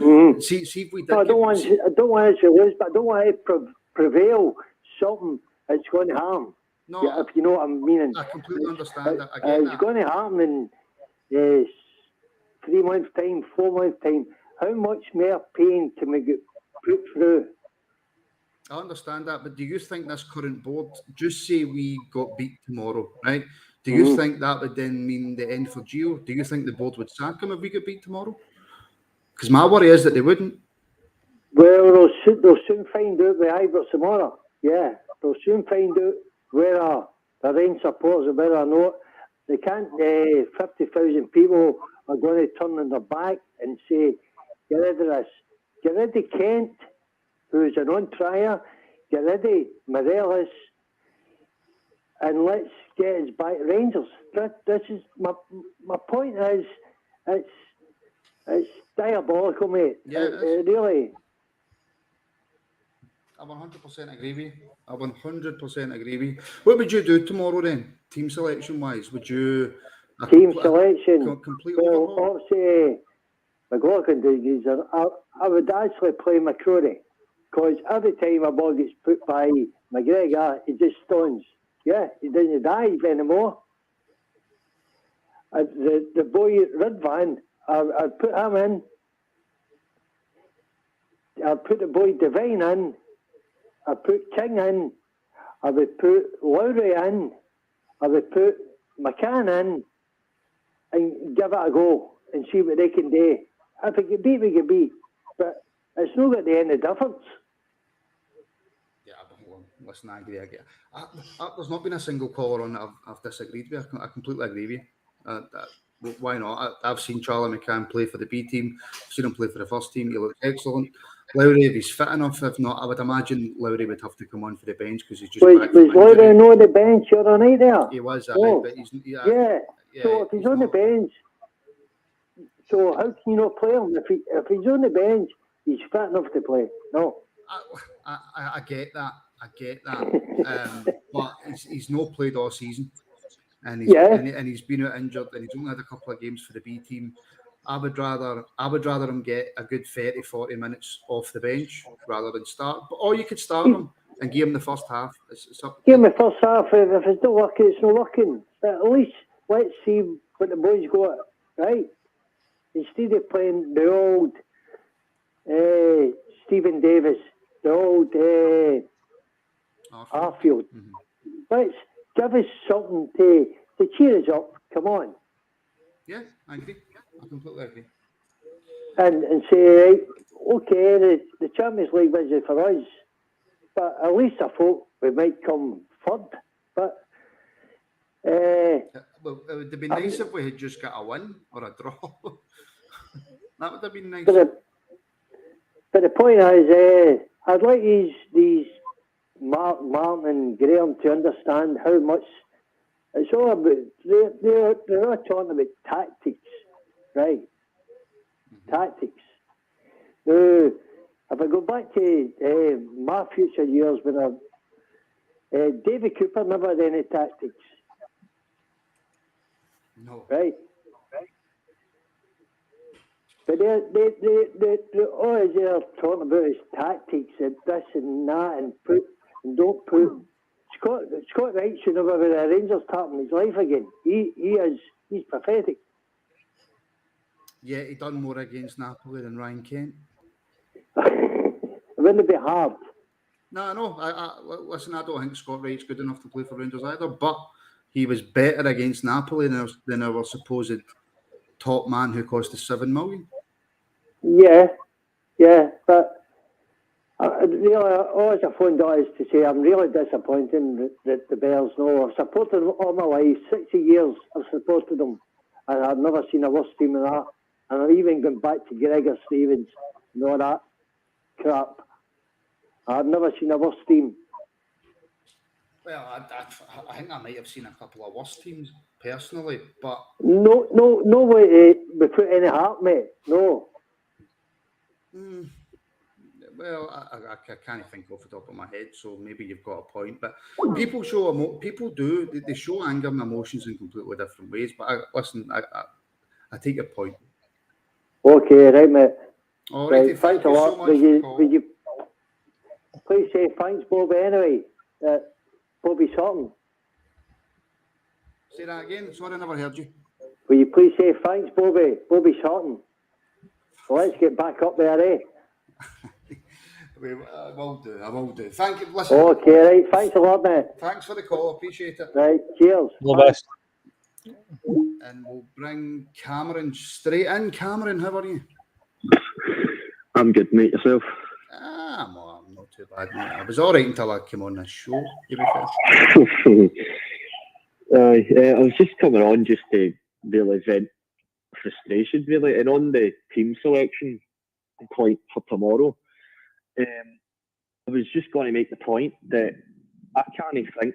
S1: see if we did...
S4: No, I don't want us to lose, but I don't want to prevail something that's going to harm.
S1: No,
S6: Yeah, if you know what I'm meaning.
S1: I completely understand that. I get
S6: It's
S1: that.
S6: going to happen in 3 months' time, 4 months' time. How much more pain can we get put through?
S1: I understand that, but do you think this current board, just say we got beat tomorrow, right? Do you think that would then mean the end for Gio? Do you think the board would sack him if we get beat tomorrow? Because my worry is that they wouldn't.
S6: Well, they'll soon find out with Ibrox tomorrow. Yeah, they'll soon find out where the Rangers supporters are, whether or not they can't. 50,000 people are going to turn on their back and say, "Get rid of this. Get rid of Kent, who's an on-trier. Get rid of Morelos, and let's get us back Rangers." This is my point. Is it's diabolical, mate.
S1: Yeah,
S6: it really.
S1: I 100% agree with you. I 100% agree with you. What would you do tomorrow then, team selection wise? Would you
S6: Selection?
S1: complete
S6: Well,
S1: overhaul?
S6: obviously, McLaughlin did. I would actually play McCrory, because every time a ball gets put by McGregor, he just stuns. Yeah, he doesn't dive anymore. The boy Ridvan, I'd put him in. I'd put the boy Devine in. I'd put King in. I would put Lowry in. I would put McCann in and give it a go and see what they can do. If it can beat, we can beat. But it's not got any difference.
S1: Yeah, listen, I agree. There's not been a single caller on that I've disagreed with. I completely agree with you. Why not? I've seen Charlie McCann play for the B team. I've seen him play for the first team. He looks excellent. Lowry, if he's fit enough, if not, I would imagine Lowry would have to come on for the bench because he's just back from
S6: Was Lowry
S1: injury.
S6: on the bench the other night there?
S1: He was, but he's
S6: yeah. So if he's on the bench, so how can you not play him? If he's on the bench, he's fit enough to play. No.
S1: I get that. But he's not played all season, and he's been out injured, and he's only had a couple of games for the B team. I would rather him get a good 30, 40 minutes off the bench rather than start. Or you could start him and give him the first half.
S6: Give him the first half. If it's not working, it's not working. But at least let's see what the boys got, right? Instead of playing the old Stephen Davis, the old Arfield. Let's give us something to cheer us up. Come on.
S1: Yeah, I agree. I completely agree.
S6: And say, right, okay, the Champions League is for us, but at least I thought we might come third. But
S1: well, it would have been nice if we had just got a win or a draw. That would have been nice.
S6: But the point is, I'd like these Martin and Graham to understand how much it's all about. They're not talking about tactics, right? Tactics. Now, if I go back to my future years when David Cooper never had any tactics.
S1: No.
S6: Right? But they're always there talking about his tactics and this and that and don't put. Scott Wright should never been a Rangers top in his life again. He's pathetic.
S1: Yeah, he done more against Napoli than Ryan Kent.
S6: It wouldn't be hard.
S1: No. Listen, I don't think Scott Wright's good enough to play for Rangers either, but he was better against Napoli than our supposed top man who cost us $7 million.
S6: Yeah, but really, all I phoned out is to say I'm really disappointed that the Bears know. I've supported them all my life, 60 years I've supported them, and I've never seen a worse team than that. And I've even gone back to Gregor Stevens and all that crap. I've never seen a worse team.
S1: Well, I think I might have seen a couple of worse teams personally, but
S6: no way we put any heart, mate. No.
S1: Well, I can't think off the top of my head, so maybe you've got a point. But people show they show anger and emotions in completely different ways. But I take your point.
S6: Okay, right, mate.
S1: All right,
S6: right, thanks a lot.
S1: So
S6: Would you please say thanks, Bobby, anyway? Bobby Sutton.
S1: Say that again. Sorry, I never heard you.
S4: Will you please say thanks, Bobby? Bobby's hurting. Well, let's get back up there, eh?
S1: I will do. Thank you. Listen.
S4: Okay, right. Thanks a lot, mate.
S1: Thanks for the call. Appreciate it.
S4: Right, cheers.
S3: All the best.
S1: And we'll bring Cameron straight in. Cameron, how are you?
S7: I'm good, mate. Yourself?
S1: I'm not too bad, mate. I was all right until I came on this show, to be fair.
S7: I was just coming on just to really vent frustration, really. And on the team selection point for tomorrow, I was just going to make the point that I can't think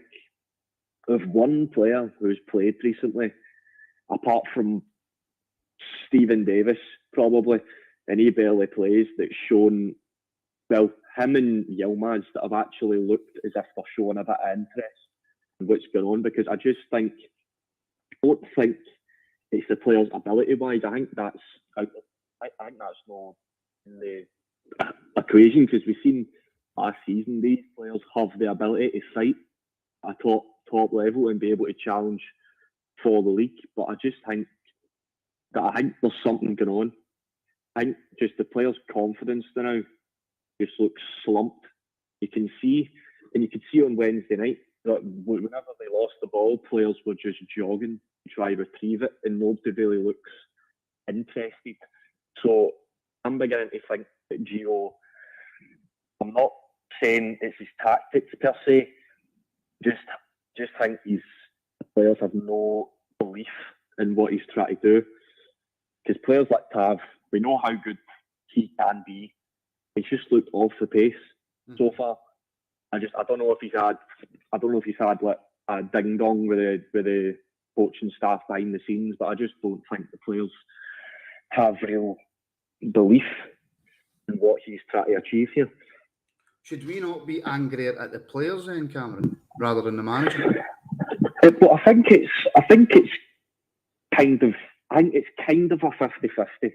S7: of one player who's played recently, apart from Stephen Davis, probably, and he barely plays, that's shown, well, him and Yilmaz that have actually looked as if they're showing a bit of interest in what's going on, because I don't think it's the players' ability-wise. I think that's not in the equation, because we've seen last season these players have the ability to fight at top level and be able to challenge for the league. But I just think there's something going on. I think just the players' confidence now just looks slumped. You can see on Wednesday night that whenever they lost the ball, players were just jogging to try to retrieve it, and nobody really looks interested. So I'm beginning to think that Gio, I'm not saying it's his tactics per se, just think the players have no belief in what he's trying to do. Because players like Tav, we know how good he can be. He's just looked off the pace so far. I don't know if he's had like a ding dong with the coaching staff behind the scenes, but I just don't think the players have real belief in what he's trying to achieve here.
S1: Should we not be angrier at the players then, Cameron, rather than the manager?
S7: But I think it's kind of a 50-50,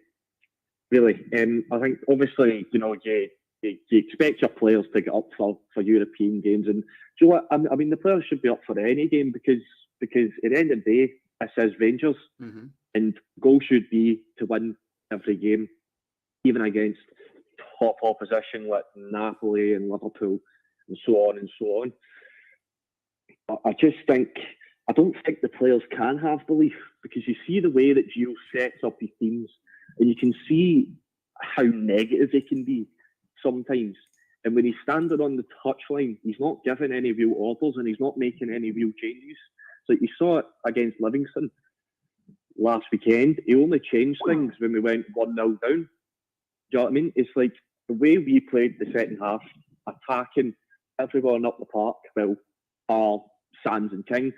S7: really. I think obviously, you expect your players to get up for European games, and do you know what? I mean, the players should be up for any game because at the end of the day, this is Rangers, and goal should be to win every game, even against top opposition like Napoli and Liverpool and so on and so on. I don't think the players can have belief, because you see the way that Gio sets up his teams, and you can see how negative they can be sometimes. And when he's standing on the touchline, he's not giving any real orders, and he's not making any real changes. So you saw it against Livingston last weekend. He only changed things when we went 1-0 down. Do you know what I mean? It's like the way we played the second half, attacking everyone up the park, Sands and King.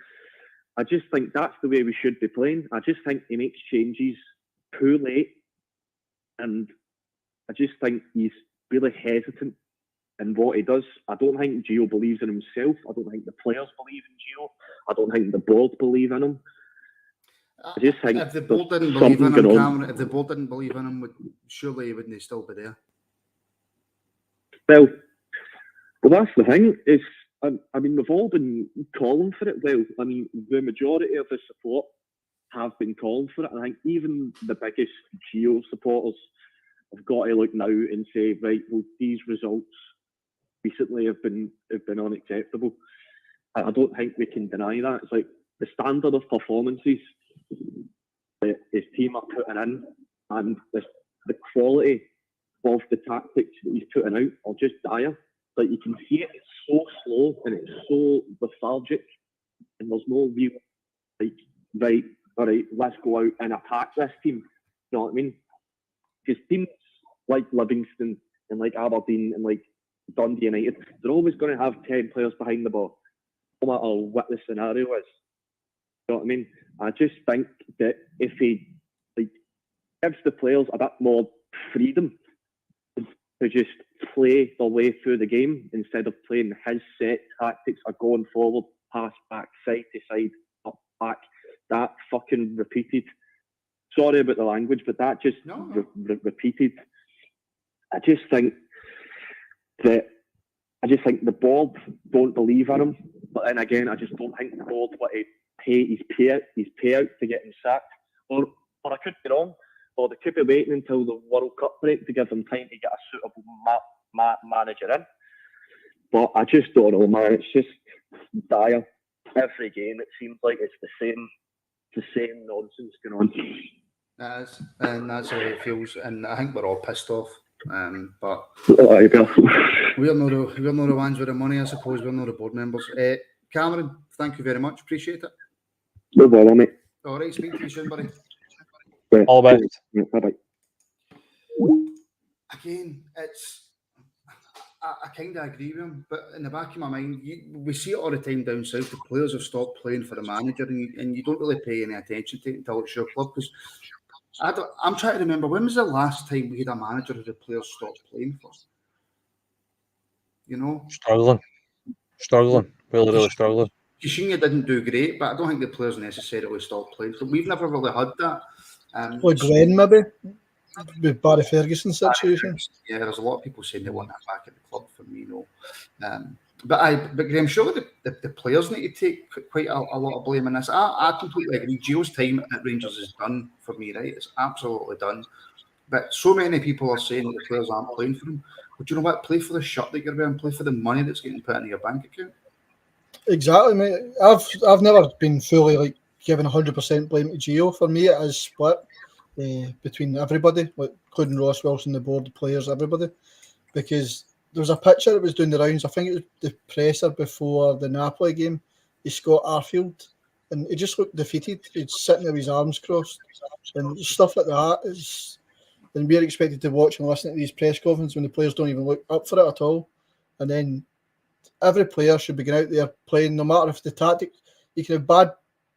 S7: I just think that's the way we should be playing. I just think he makes changes too late, and I just think he's really hesitant in what he does. I don't think Gio believes in himself. I don't think the players believe in Gio. I don't think the board believe in him. I just think
S1: if the board didn't believe in him, Cameron, if the board didn't believe in him, surely wouldn't he still be there?
S7: Well, that's the thing. I mean, we've all been calling for it. Well, I mean, the majority of the support have been calling for it. I think even the biggest Gio supporters have got to look now and say, right, well, these results recently have been unacceptable. I don't think we can deny that. It's like the standard of performances that his team are putting in, and the quality of the tactics that he's putting out are just dire. Like, you can see it's so slow and it's so lethargic, and there's no real, like, right, all right, let's go out and attack this team. You know what I mean? Because teams like Livingston and like Aberdeen and like Dundee United, they're always going to have 10 players behind the ball, no matter what the scenario is. You know what I mean? I just think that if he gives the players a bit more freedom to just play their way through the game instead of playing his set tactics or going forward, pass back, side to side, up, back, that fucking repeated. Sorry about the language, but that just repeated. I just think the board don't believe in him. But then again, I just don't think the board want to pay his payout to get him sacked, or I could be wrong, or they could be waiting until the World Cup break to give them time to get a suitable manager in. But I just don't know, man. It's just dire. Every game, it seems like it's the same nonsense going on.
S1: That is, and that's how it feels. And I think we're all pissed off. But
S7: There you go.
S1: we're not the ones with the money, I suppose. We're not the board members. Cameron, thank you very much. Appreciate it.
S7: No bother, mate.
S1: All right, speak to you soon, buddy.
S3: All the best.
S7: Bye-bye.
S1: Again, I kind of agree with him, but in the back of my mind, we see it all the time down south. The players have stopped playing for the manager, and you don't really pay any attention to it until it's your club. Because I'm trying to remember, when was the last time we had a manager who the players stopped playing for? You know,
S3: struggling, really struggling.
S1: Kishinya didn't do great, but I don't think the players necessarily stopped playing. So we've never really had that.
S2: Like Glenn, maybe, with Barry Ferguson's situation.
S1: Yeah, there's a lot of people saying they want that back at the club. For me, no. But Graham, surely the players need to take quite a lot of blame in this. I completely agree. Gio's time at Rangers is done for me, right? It's absolutely done. But so many people are saying that the players aren't playing for him. But you know what? Play for the shirt that you're wearing. Play for the money that's getting put into your bank account.
S2: Exactly, mate. I've never been fully like giving 100% blame to Gio. For me, it is split between everybody, like including Ross Wilson, the board, the players, everybody. Because there was a picture that was doing the rounds. I think it was the presser before the Napoli game. He Scott Arfield, and he just looked defeated. He's sitting there with his arms crossed, and stuff like that is. And we're expected to watch and listen to these press conferences when the players don't even look up for it at all. And then every player should be going out there playing, no matter if the tactics. You can have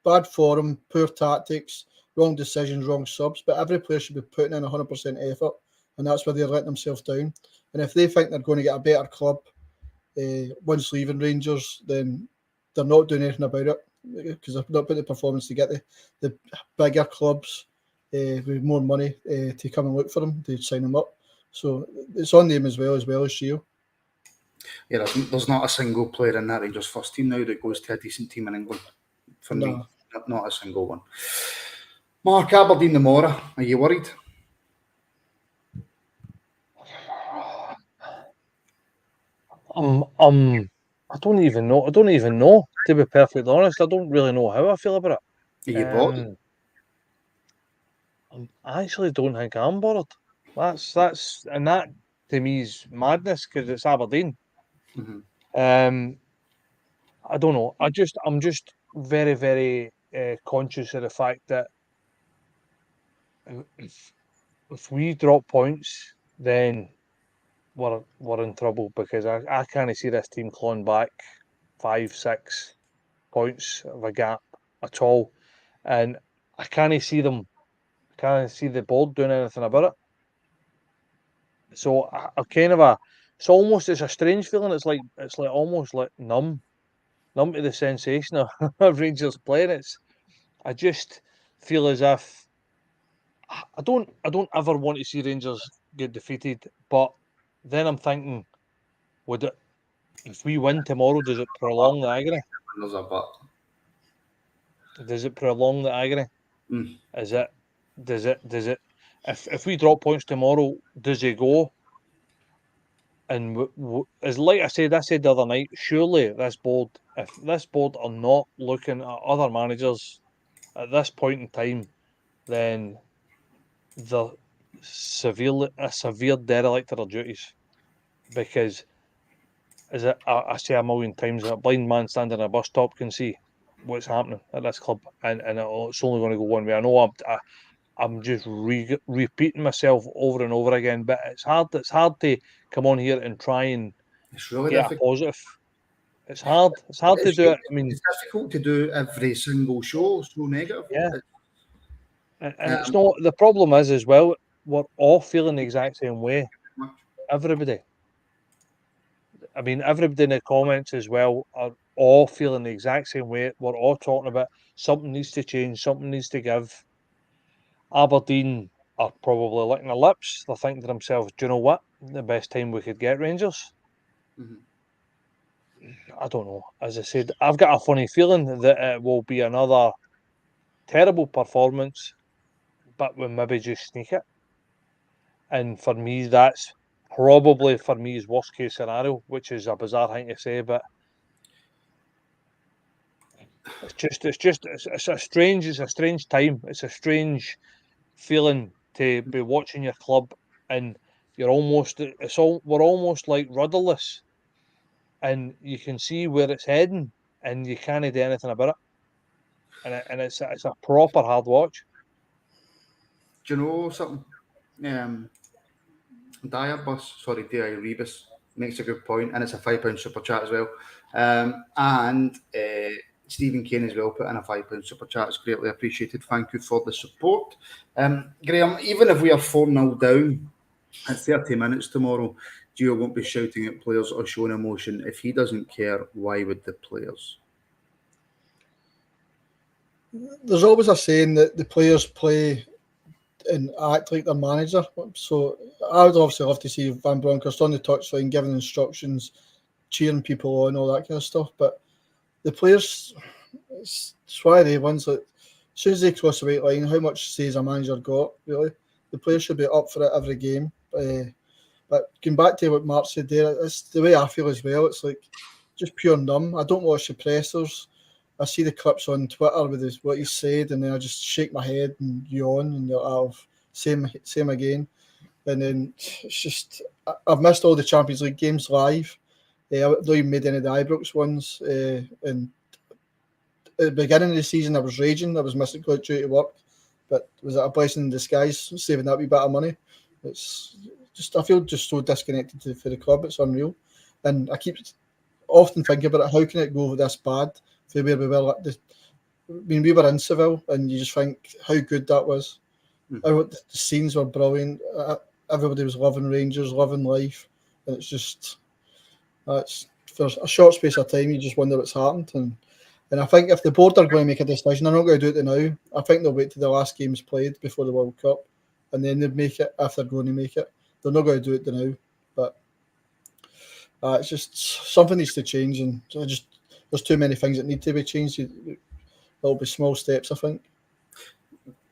S2: bad form, poor tactics, wrong decisions, wrong subs, but every player should be putting in 100% effort, and that's where they're letting themselves down. And if they think they're going to get a better club once leaving Rangers, then they're not doing anything about it, because they're not putting the performance to get the bigger clubs with more money to come and look for them, to sign them up. So it's on them as well as Gio.
S1: Yeah, there's not a single player in that Rangers first team now that goes to a decent team in England. For me, not a single one. Mark, Aberdeen tomorrow. Are you worried?
S3: I don't even know. To be perfectly honest, I don't really know how I feel about it.
S1: Are you bothered?
S3: I actually don't think I'm bothered. That's and that to me is madness, because it's Aberdeen.
S1: Mm-hmm.
S3: I don't know. I'm just very, very conscious of the fact that if we drop points, then we're in trouble, because I can't see this team clawing back 5-6 points of a gap at all, and I can't see them. I can't see the board doing anything about it. So I kind of it's a strange feeling. It's like almost like numb to the sensation of Rangers playing. I just feel as if I don't ever want to see Rangers get defeated, but then I'm thinking, if we win tomorrow, does it prolong the agony?
S1: There's a but.
S3: Does it prolong the agony?
S1: Mm.
S3: Does it? If we drop points tomorrow, does it go? And as like I said the other night, surely if this board are not looking at other managers at this point in time, then they're a severe derelict of their duties. Because, as I say a million times, a blind man standing at a bus stop can see what's happening at this club, and it's only going to go one way. I know I'm just repeating myself over and over again, but it's hard to come on here and try and
S1: really
S3: get
S1: difficult.
S3: a positive. It's hard to do it. I mean,
S1: it's difficult to do every single show so negative.
S3: Yeah, and it's not. The problem is as well, we're all feeling the exact same way. Everybody. I mean, everybody in the comments as well are all feeling the exact same way. We're all talking about something needs to change, something needs to give. Aberdeen are probably licking their lips. They're thinking to themselves, do you know what? The best time we could get Rangers.
S1: Mm-hmm.
S3: I don't know. As I said, I've got a funny feeling that it will be another terrible performance, but we'll maybe just sneak it. And for me, that's probably for me is worst case scenario, which is a bizarre thing to say, but it's a strange time. It's a strange feeling to be watching your club and we're almost like rudderless, and you can see where it's heading and you can't do anything about it. And it's a proper hard watch.
S1: Do you know something? Di Rebus makes a good point, and it's a £5 super chat as well. And Stephen Kane as well put in a £5 super chat. It's greatly appreciated. Thank you for the support. Graham, even if we are 4-0 down at 30 minutes tomorrow, Gio won't be shouting at players or showing emotion. If he doesn't care, why would the players?
S2: There's always a saying that the players play and act like their manager. So I would obviously love to see Van Bronckhorst on the touchline giving instructions, cheering people on, all that kind of stuff. But the players, it's why they ones that as soon as they cross the white line, how much say has a manager got, really? The players should be up for it every game. But going back to what Mark said there, it's the way I feel as well. It's like just pure numb. I don't watch the pressers. I see the clips on Twitter with what he said, and then I just shake my head and yawn, and I'll same again. And then it's just I've missed all the Champions League games live. I don't even made any of the Ibrox ones. And at the beginning of the season, I was raging. I was missing going due to work, but was it a blessing in disguise saving that wee bit of money? It's just I feel just so disconnected for the club. It's unreal, and I keep often thinking about it. How can it go this bad? For where we were, we were in Seville, and you just think how good that was. The scenes were brilliant. Everybody was loving Rangers, loving life, and it's just that's for a short space of time. You just wonder what's happened, and I think if the board are going to make a decision, they're not going to do it now. I think they'll wait till the last game's played before the World Cup, and then they'll make it if they're going to make it. They're not going to do it now, but it's just something needs to change, and there's too many things that need to be changed. There'll be small steps, I think.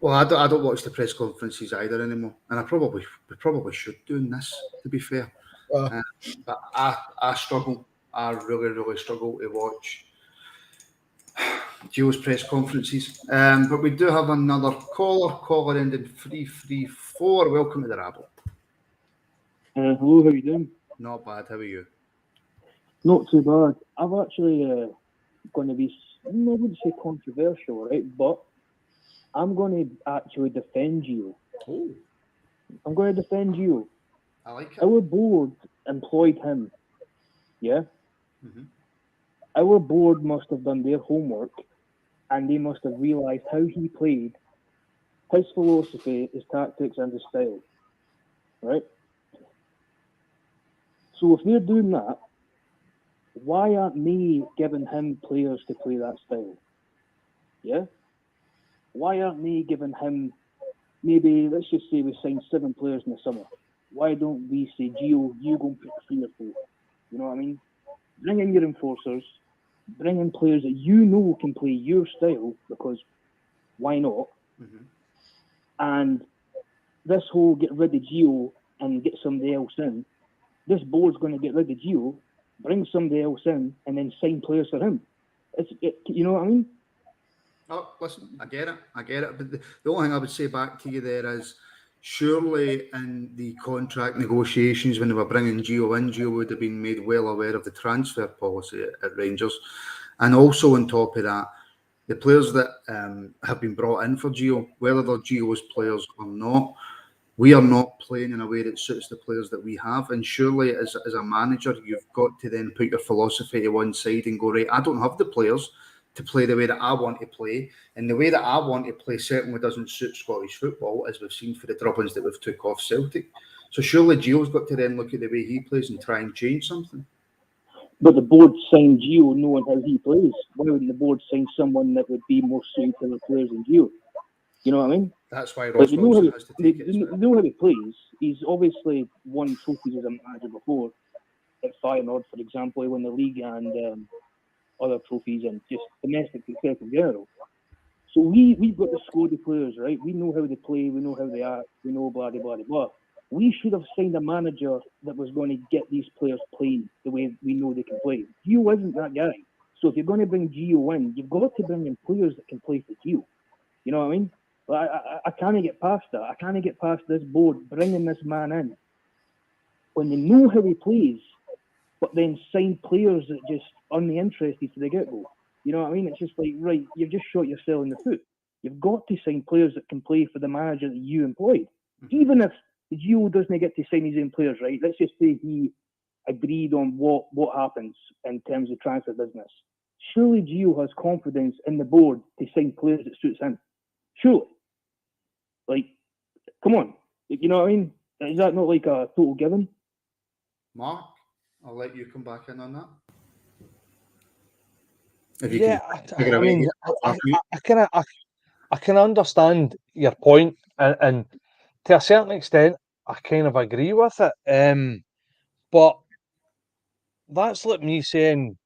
S1: Well, I don't watch the press conferences either anymore, and we probably should do in this, to be fair. But I struggle. I really struggle to watch Gio's press conferences. But we do have another caller ending 334. Welcome to the Rabble.
S8: Hello, how are you doing?
S1: Not bad. How are you?
S8: Not too bad. I'm actually going to be, I wouldn't say controversial, right? But I'm going to actually defend Gio.
S1: Oh.
S8: I'm going to defend Gio.
S1: I like it.
S8: Our board employed him. Yeah?
S1: Mm-hmm.
S8: Our board must have done their homework, and they must have realised how he played, his philosophy, his tactics, and his style. Right? So if they're doing that, why aren't me giving him players to play that style? Yeah? Why aren't me giving him, maybe, let's just say we signed 7 players in the summer. Why don't we say, Gio, you go and pick 3 or 4? You know what I mean? Bring in your enforcers, bring in players that you know can play your style, because why not?
S1: Mm-hmm.
S8: And this whole get rid of Gio and get somebody else in, this board's going to get rid of Gio, bring somebody else in, and then sign players for him. You know what I mean?
S1: Oh, listen, I get it. But the only thing I would say back to you there is, surely in the contract negotiations when they were bringing Gio in, Gio would have been made well aware of the transfer policy at Rangers. And also on top of that, the players that have been brought in for Gio, whether they're Gio's players or not, we are not playing in a way that suits the players that we have. And surely as a manager, you've got to then put your philosophy to one side and go, right, I don't have the players to play the way that I want to play. And the way that I want to play certainly doesn't suit Scottish football, as we've seen for the drubbings that we've took off Celtic. So surely Gio's got to then look at the way he plays and try and change something.
S8: But the board signed Gio knowing how he plays. Why wouldn't the board sign someone that would be more suited to the players than Gio? You know what I mean?
S1: That's why Ross Wilson has to take it.
S8: They know how he plays. He's obviously won trophies as a manager before. at Feyenoord, for example, he won the league and other trophies and just domestic success in general. So we've got the squad of players, right? We know how they play, we know how they act, we know blah, blah, blah, blah. We should have signed a manager that was going to get these players playing the way we know they can play. Gio isn't that guy. So if you're going to bring Gio in, you've got to bring in players that can play for Gio. You know what I mean? I can't get past that. I can't get past this board bringing this man in when they know how he plays, but then sign players that just uninterested to the get-go. You know what I mean? It's just like, right, you've just shot yourself in the foot. You've got to sign players that can play for the manager that you employed. Even if Gio doesn't get to sign his own players, right? Let's just say he agreed on what happens in terms of transfer business. Surely Gio has confidence in the board to sign players that suits him. Surely. Like, come on. You know what I mean? Is that not like a total given?
S1: Mark, I'll let you come back in on that.
S3: I can understand your point, and to a certain extent, I kind of agree with it. But that's like me saying,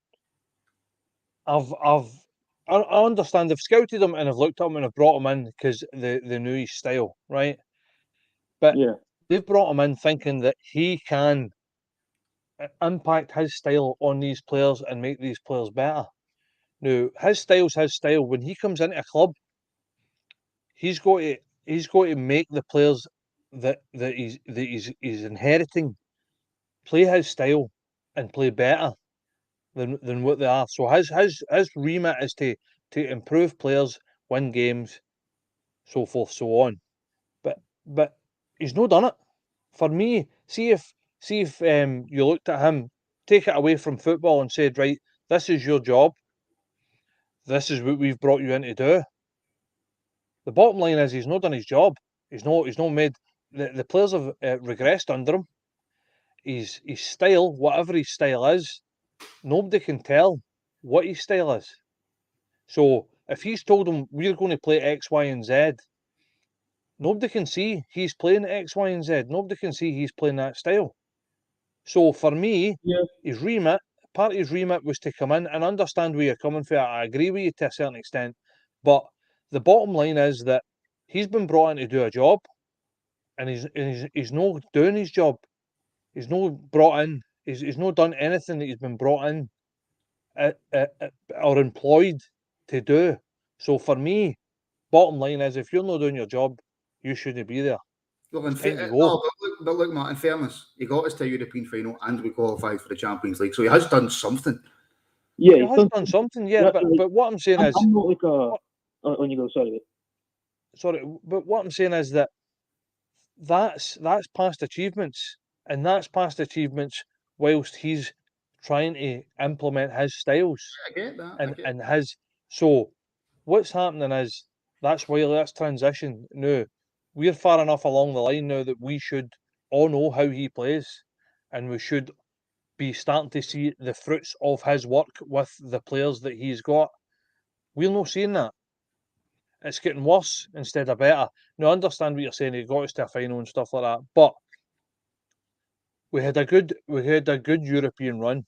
S3: I understand they've scouted him and I've looked at him and I've brought him in because they knew his style, right? But
S8: yeah,
S3: they've brought him in thinking that he can impact his style on these players and make these players better. Now, his style's his style. When he comes into a club, he's got to make the players that he's inheriting play his style and play better than what they are. So his remit is to improve players, win games, so forth, so on. But he's not done it. For me, see if you looked at him, take it away from football and said, right, this is your job. This is what we've brought you in to do. The bottom line is he's not done his job. He's not made the players have regressed under him. His style, whatever his style is, nobody can tell what his style is. So if he's told them we're going to play X, Y, and Z, nobody can see he's playing X, Y, and Z. Nobody can see he's playing that style. So for me, part of his remit was to come in and understand where you're coming from. I agree with you to a certain extent, but the bottom line is that he's been brought in to do a job, and he's not doing his job. He's not brought in. He's not done anything that he's been brought in or employed to do. So for me, bottom line is, if you're not doing your job, you shouldn't be there.
S1: Look,
S3: But
S1: look, Matt, in fairness, he got us to a European final and we qualified for the Champions League, so he has done something.
S8: Yeah,
S3: he has done something, yeah. But what I'm saying is,
S8: I'm not like a. On you go, sorry.
S3: Sorry, but what I'm saying is that that's past achievements, and that's past achievements whilst he's trying to implement his styles.
S1: I get that.
S3: And his. So what's happening is that's transition. Now we're far enough along the line now that we should all know how he plays, and we should be starting to see the fruits of his work with the players that he's got. We're not seeing that. It's getting worse instead of better. Now, I understand what you're saying. He got us to a final and stuff like that, but we had a good European run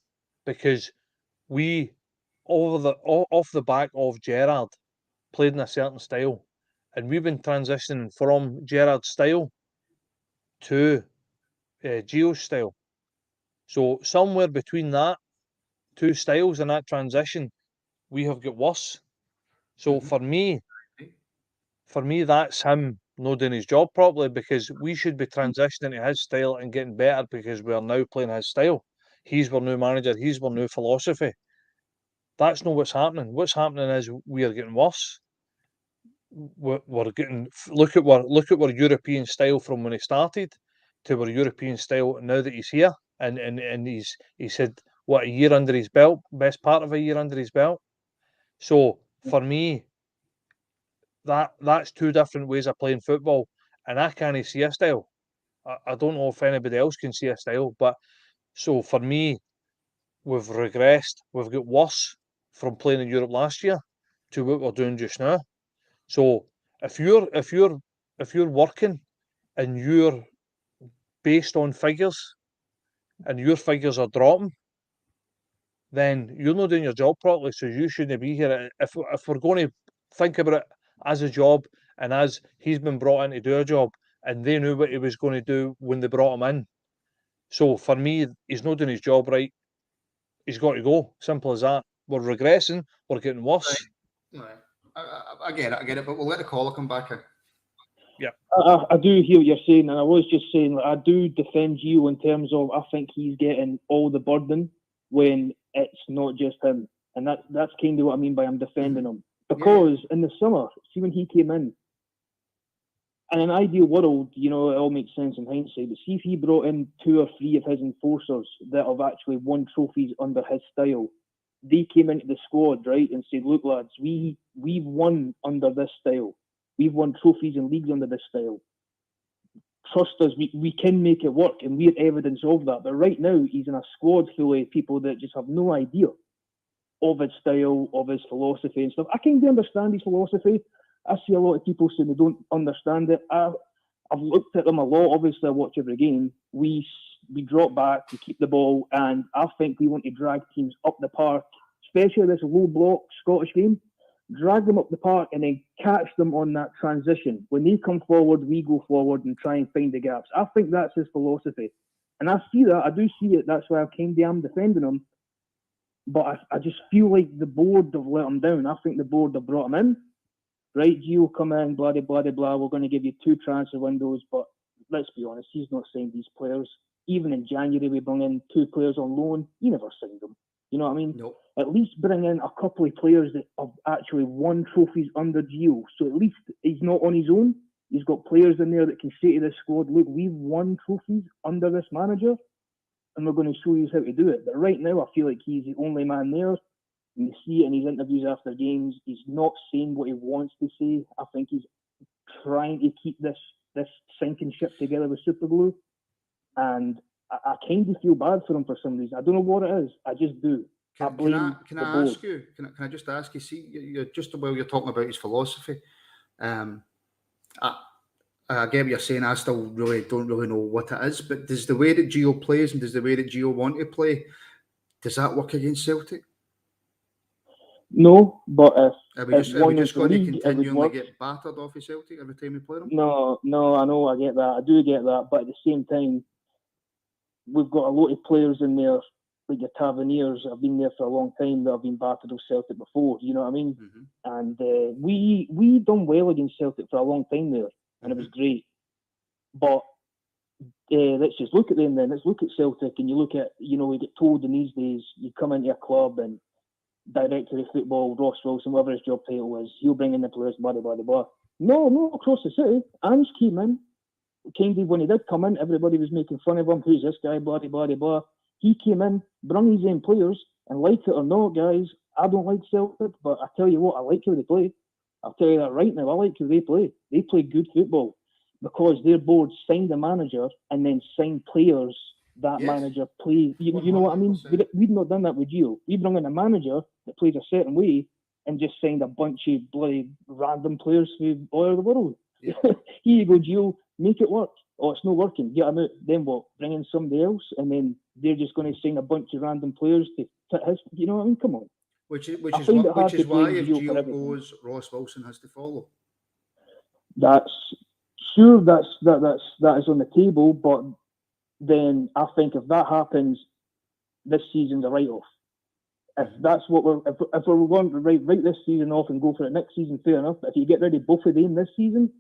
S3: because we off the back of Gerrard played in a certain style, and we've been transitioning from Gerrard's style to Gio's style. So somewhere between that two styles and that transition, we have got worse. So for me, that's him not doing his job properly, because we should be transitioning to his style and getting better because we are now playing his style. He's our new manager. He's our new philosophy. That's not what's happening. What's happening is we are getting worse. We're getting look at our European style from when he started to our European style now that he's here, and he's had what, a year under his belt, best part of a year under his belt. So for me, that's two different ways of playing football, and I can't see a style. I don't know if anybody else can see a style, but so for me, we've regressed. We've got worse from playing in Europe last year to what we're doing just now. So if you're working and you're based on figures, and your figures are dropping, then you're not doing your job properly, so you shouldn't be here. If we're going to think about it as a job, and as he's been brought in to do a job, and they knew what he was going to do when they brought him in. So for me, he's not doing his job right. He's got to go. Simple as that. We're regressing. We're getting worse.
S1: Right. I get it, but we'll let the caller come back in.
S3: Yeah.
S8: I do hear what you're saying, and I was just saying, I do defend you in terms of I think he's getting all the burden when it's not just him. And that's kind of what I mean by I'm defending him. Because in the summer, see when he came in, in an ideal world, you know, it all makes sense in hindsight, but see if he brought in 2 or 3 of his enforcers that have actually won trophies under his style. They came into the squad, right, and said, look, lads, we've won under this style. We've won trophies and leagues under this style. Trust us, we can make it work, and we're evidence of that. But right now, he's in a squad full of people that just have no idea of his style, of his philosophy and stuff. I kind of understand his philosophy. I see a lot of people saying they don't understand it. I've looked at them a lot. Obviously, I watch every game. We drop back, we keep the ball, and I think we want to drag teams up the park, especially this low block Scottish game. Drag them up the park and then catch them on that transition. When they come forward, we go forward and try and find the gaps. I think that's his philosophy. And I see that. I do see it. That's why I am defending him. But I just feel like the board have let him down. I think the board have brought him in. Right, Gio, come in, blah, blah, blah, blah. We're going to give you 2 transfer windows. But let's be honest, he's not signed these players. Even in January, we bring in 2 players on loan. He never signed them. You know what I mean?
S1: Nope.
S8: At least bring in a couple of players that have actually won trophies under Gio. So at least he's not on his own. He's got players in there that can say to this squad, look, we've won trophies under this manager, and we're going to show you how to do it. But right now, I feel like he's the only man there. And you see it in his interviews after games. He's not saying what he wants to say. I think he's trying to keep this sinking ship together with superglue. And I kind of feel bad for him for some reason. I don't know what it is. I just do.
S1: Can I ask you? Can I just ask you? See, you're just while you're talking about his philosophy. I get what you're saying. I still don't really know what it is. But does the way that Gio plays and does the way that Gio want to play, does that work against Celtic?
S8: No, but
S1: Are we just going to continually get battered off of Celtic every time we play them?
S8: No, I know, I get that. I do get that. But at the same time, we've got a lot of players in there, like your Taverniers, have been there for a long time that have been battered with Celtic before. You know what I mean?
S1: Mm-hmm.
S8: And we done well against Celtic for a long time there, and it was great. But let's just look at them then. Let's look at Celtic, and you look at, you know, we get told in these days, you come into a club and director of football, Ross Wilson, whatever his job title is, he'll bring in the players, blah, blah, blah, blah. No, across the city. Ange came in. Kind of when he did come in, everybody was making fun of him. Who's this guy? Blah, blah, blah, blah. He came in, brung his own players, and like it or not, guys, I don't like Celtic, but I tell you what, I like how they play. I'll tell you that right now. I like how they play. They play good football because their board signed a manager and then signed players that manager plays. You know what I mean? We've not done that with Gio. We bring in a manager that plays a certain way and just signed a bunch of bloody random players from all over the world. Yeah. Here you go, Gio, make it work. Oh, it's not working. Get him out. Then what? Bring in somebody else, and then they're just going to sign a bunch of random players to fit his. You know what I mean? Come on.
S1: Which is why if Gio goes, Ross Wilson has to follow. That
S8: is on the table, but then I think if that happens, this season's a write-off. If that's what if we're going to write this season off and go for it next season, fair enough. But if you get rid of both of them this season,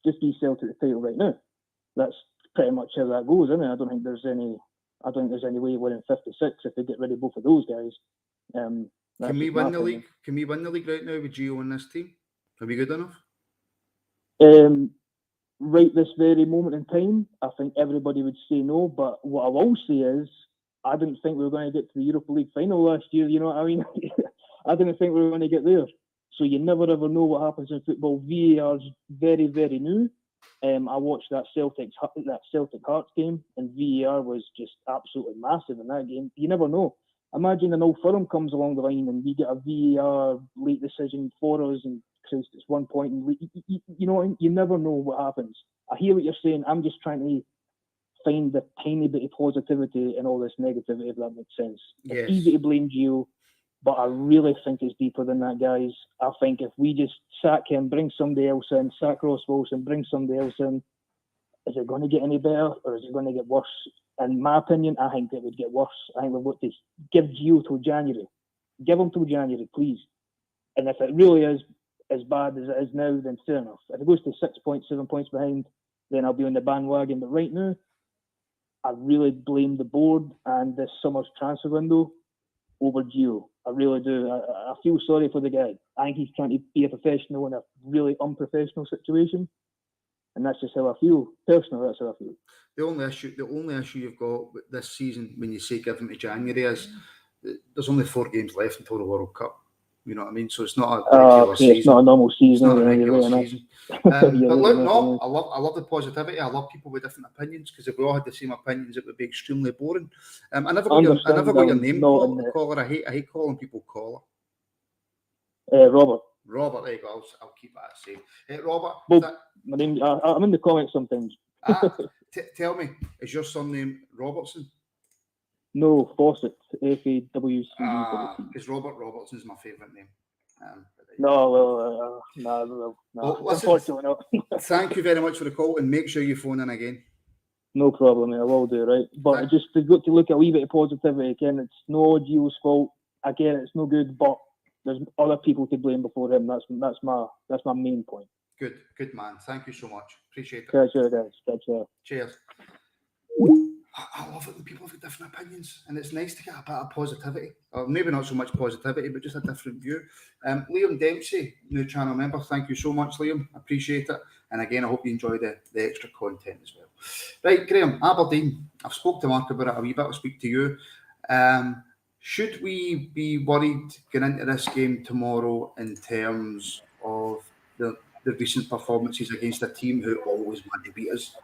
S8: just be Celtic the title right now. That's pretty much how that goes, isn't it? I don't think there's any way of winning 56 if they get rid of both of those guys.
S1: Can we win the league? Can we win the league right now with Gio on this team? Are we good enough?
S8: Right this very moment in time, I think everybody would say no. But what I will say is, I didn't think we were going to get to the Europa League final last year. You know what I mean? I didn't think we were going to get there. So you never ever know what happens in football. VAR's very, very new. I watched that Celtic Hearts game, and VAR was just absolutely massive in that game. You never know. Imagine an Old Firm comes along the line and we get a VAR late decision for us, and Christ, it's 1 point. And you know, you never know what happens. I hear what you're saying. I'm just trying to find the tiny bit of positivity in all this negativity, if that makes sense.
S1: Yes.
S8: It's easy to blame Gio, but I really think it's deeper than that, guys. I think if we just sack him, bring somebody else in, sack Ross Wilson, bring somebody else in, is it going to get any better or is it going to get worse? In my opinion, I think it would get worse. I think we've got to give Gio till January. Give him till January, please. And if it really is as bad as it is now, then fair enough. If it goes to 6 points, 7 points behind, then I'll be on the bandwagon. But right now, I really blame the board and this summer's transfer window over Gio. I really do. I feel sorry for the guy. I think he's trying to be a professional in a really unprofessional situation. And that's just how I feel. Personally, that's how I feel.
S1: The only issue you've got with this season, when you say give them to January, is there's only 4 games left until the World Cup. You know what I mean? So it's not a regular season.
S8: It's not a normal season.
S1: It's not a regular season. But look,
S8: no,
S1: I love the positivity. I love people with different opinions, because if we all had the same opinions, it would be extremely boring. I never got your name, caller. I hate calling people caller.
S8: Robert.
S1: Robert, there you go. I'll keep that safe. Hey, Robert.
S8: Well, my name. I'm in the comments sometimes.
S1: Tell me, is your surname Robertson?
S8: No, Fawcett. FAWCETT.
S1: Because Robert Robertson's my favourite name.
S8: No,
S1: listen,
S8: unfortunately not.
S1: Thank you very much for the call, and make sure you phone in again.
S8: No problem, I will do, right? But just to look at a wee bit of positivity again, it's no Gio's fault. Again, it's no good, but there's other people to blame before him. That's my main point.
S1: Good man. Thank you so much. Appreciate it.
S8: Catch you guys. Catch you.
S1: Cheers. I love it when people have different opinions, and it's nice to get a bit of positivity, or maybe not so much positivity, but just a different view. Liam Dempsey, new channel member, thank you so much, Liam. Appreciate it. And again, I hope you enjoy the extra content as well. Right, Graham, Aberdeen. I've spoke to Mark about it a wee bit. I'll speak to you. Should we be worried going into this game tomorrow in terms of the recent performances against a team who always want to beat us?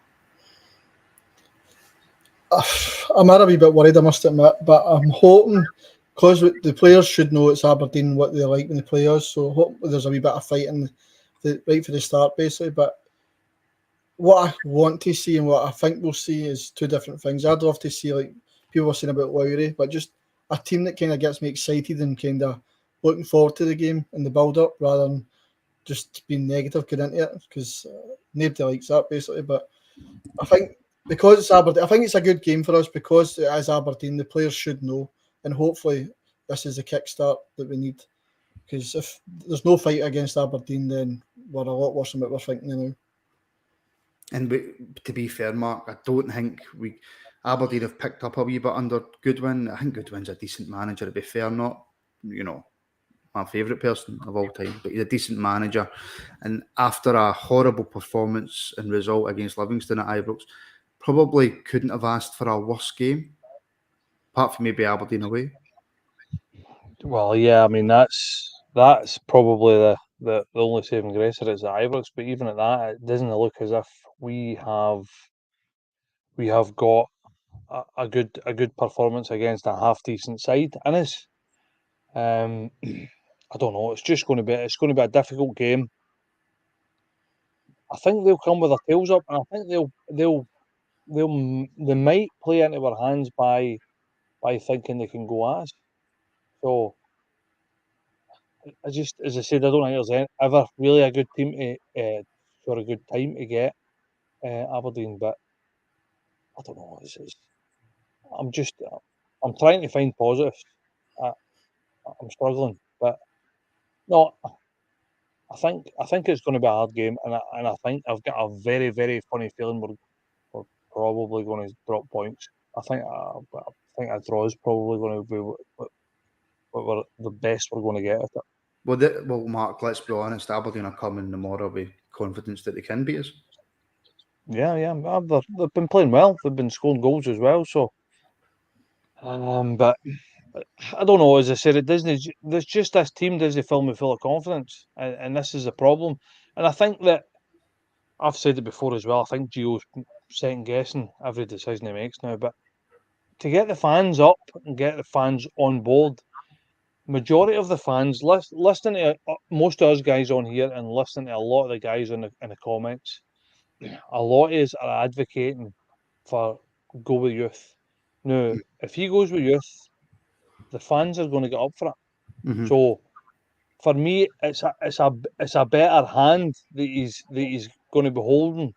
S2: I'm a wee bit worried, I must admit, but I'm hoping, because the players should know it's Aberdeen, what they like when they play us, so I hope there's a wee bit of fighting right for the start, basically. But what I want to see and what I think we'll see is two different things. I'd love to see, like people were saying about Lowry, but just a team that kind of gets me excited and kind of looking forward to the game and the build-up, rather than just being negative going into it, because nobody likes that, basically. But I think, because it's Aberdeen, I think it's a good game for us because it is Aberdeen. The players should know, and hopefully this is the kickstart that we need. Because if there's no fight against Aberdeen, then we're a lot worse than what we're thinking now. And
S1: to be fair, Mark, I don't think Aberdeen have picked up a wee bit under Goodwin. I think Goodwin's a decent manager, to be fair, not, my favourite person of all time, but he's a decent manager. And after a horrible performance and result against Livingston at Ibrox, probably couldn't have asked for a worse game, apart from maybe Aberdeen away.
S3: Well, yeah, I mean that's probably the only saving grace that is at Ibrox. But even at that, it doesn't look as if we have got a good performance against a half decent side in us. I don't know. It's going to be a difficult game. I think they'll come with their tails up, and I think they might play into our hands by thinking they can go at us. So, as I said, I don't think there's ever really a good team for a good time to get Aberdeen, but I don't know. I'm trying to find positives. I'm struggling, but no, I think it's going to be a hard game, and I think I've got a very, very funny feeling we're probably going to drop points. I think a draw is probably going to be what the best we're going to get at it.
S1: Well, Mark, let's be honest. Aberdeen are coming tomorrow with confidence that they can beat us.
S3: Yeah. They've been playing well. They've been scoring goals as well. So, but I don't know. As I said, there's just this team doesn't fill me full of confidence, and this is a problem. And I think that I've said it before as well. I think Gio's second guessing every decision he makes now. But to get the fans up and get the fans on board, majority of the fans listening to most of us guys on here and listening to a lot of the guys in the comments, a lot of us are advocating for go with youth. Now, if he goes with youth, the fans are going to get up for it.
S1: Mhm.
S3: So, for me, it's a better hand that he's going to be holding,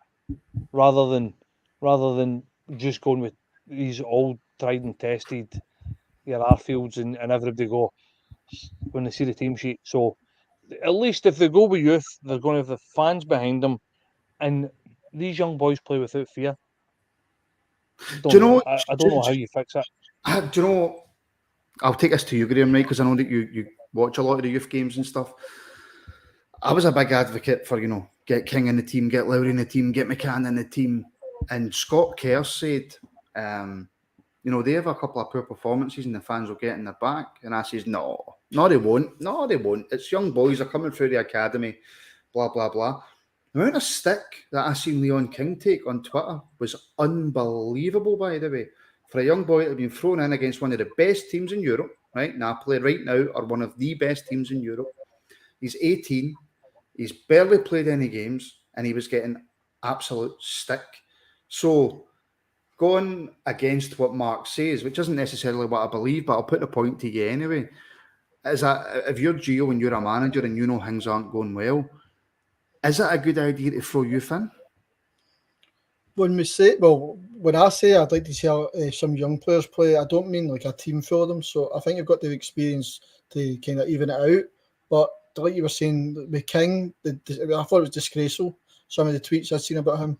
S3: rather than just going with these old tried and tested, your Arfields and everybody go when they see the team sheet. So, at least if they go with youth, they're going to have the fans behind them, and these young boys play without fear.
S1: Do you know?
S3: I don't know how you fix it.
S1: Do you know? I'll take this to you, Graham, right? Because I know that you watch a lot of the youth games and stuff. I was a big advocate for, get King in the team, get Lowry in the team, get McCann in the team. And Scott Kerr said, they have a couple of poor performances and the fans will get in their back. And I says, no, they won't. No, they won't. It's young boys, they're coming through the academy, blah, blah, blah. The amount of stick that I seen Leon King take on Twitter was unbelievable, by the way. For a young boy that had been thrown in against one of the best teams in Europe, right? Napoli right now are one of the best teams in Europe. He's 18. He's barely played any games, and he was getting absolute stick. So, going against what Mark says, which isn't necessarily what I believe, but I'll put the point to you anyway, is that if you're Gio and you're a manager and you know things aren't going well, is it a good idea to throw youth in?
S2: When I say I'd like to see some young players play, I don't mean like a team full of them. So I think you've got the experience to kind of even it out. But like you were saying, with King, I thought it was disgraceful, some of the tweets I'd seen about him.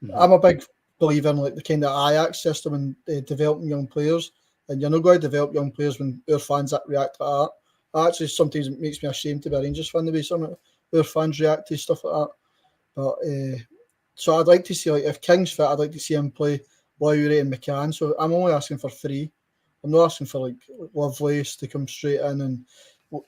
S2: Mm-hmm. I'm a big believer in like the kind of Ajax system and developing young players. And you're not going to develop young players when our fans react like that. Actually, sometimes it makes me ashamed to be a Rangers fan the way some of our fans react to stuff like that. But so I'd like to see, like, if King's fit, I'd like to see him play Lowry and McCann. So I'm only asking for 3. I'm not asking for like Lovelace to come straight in and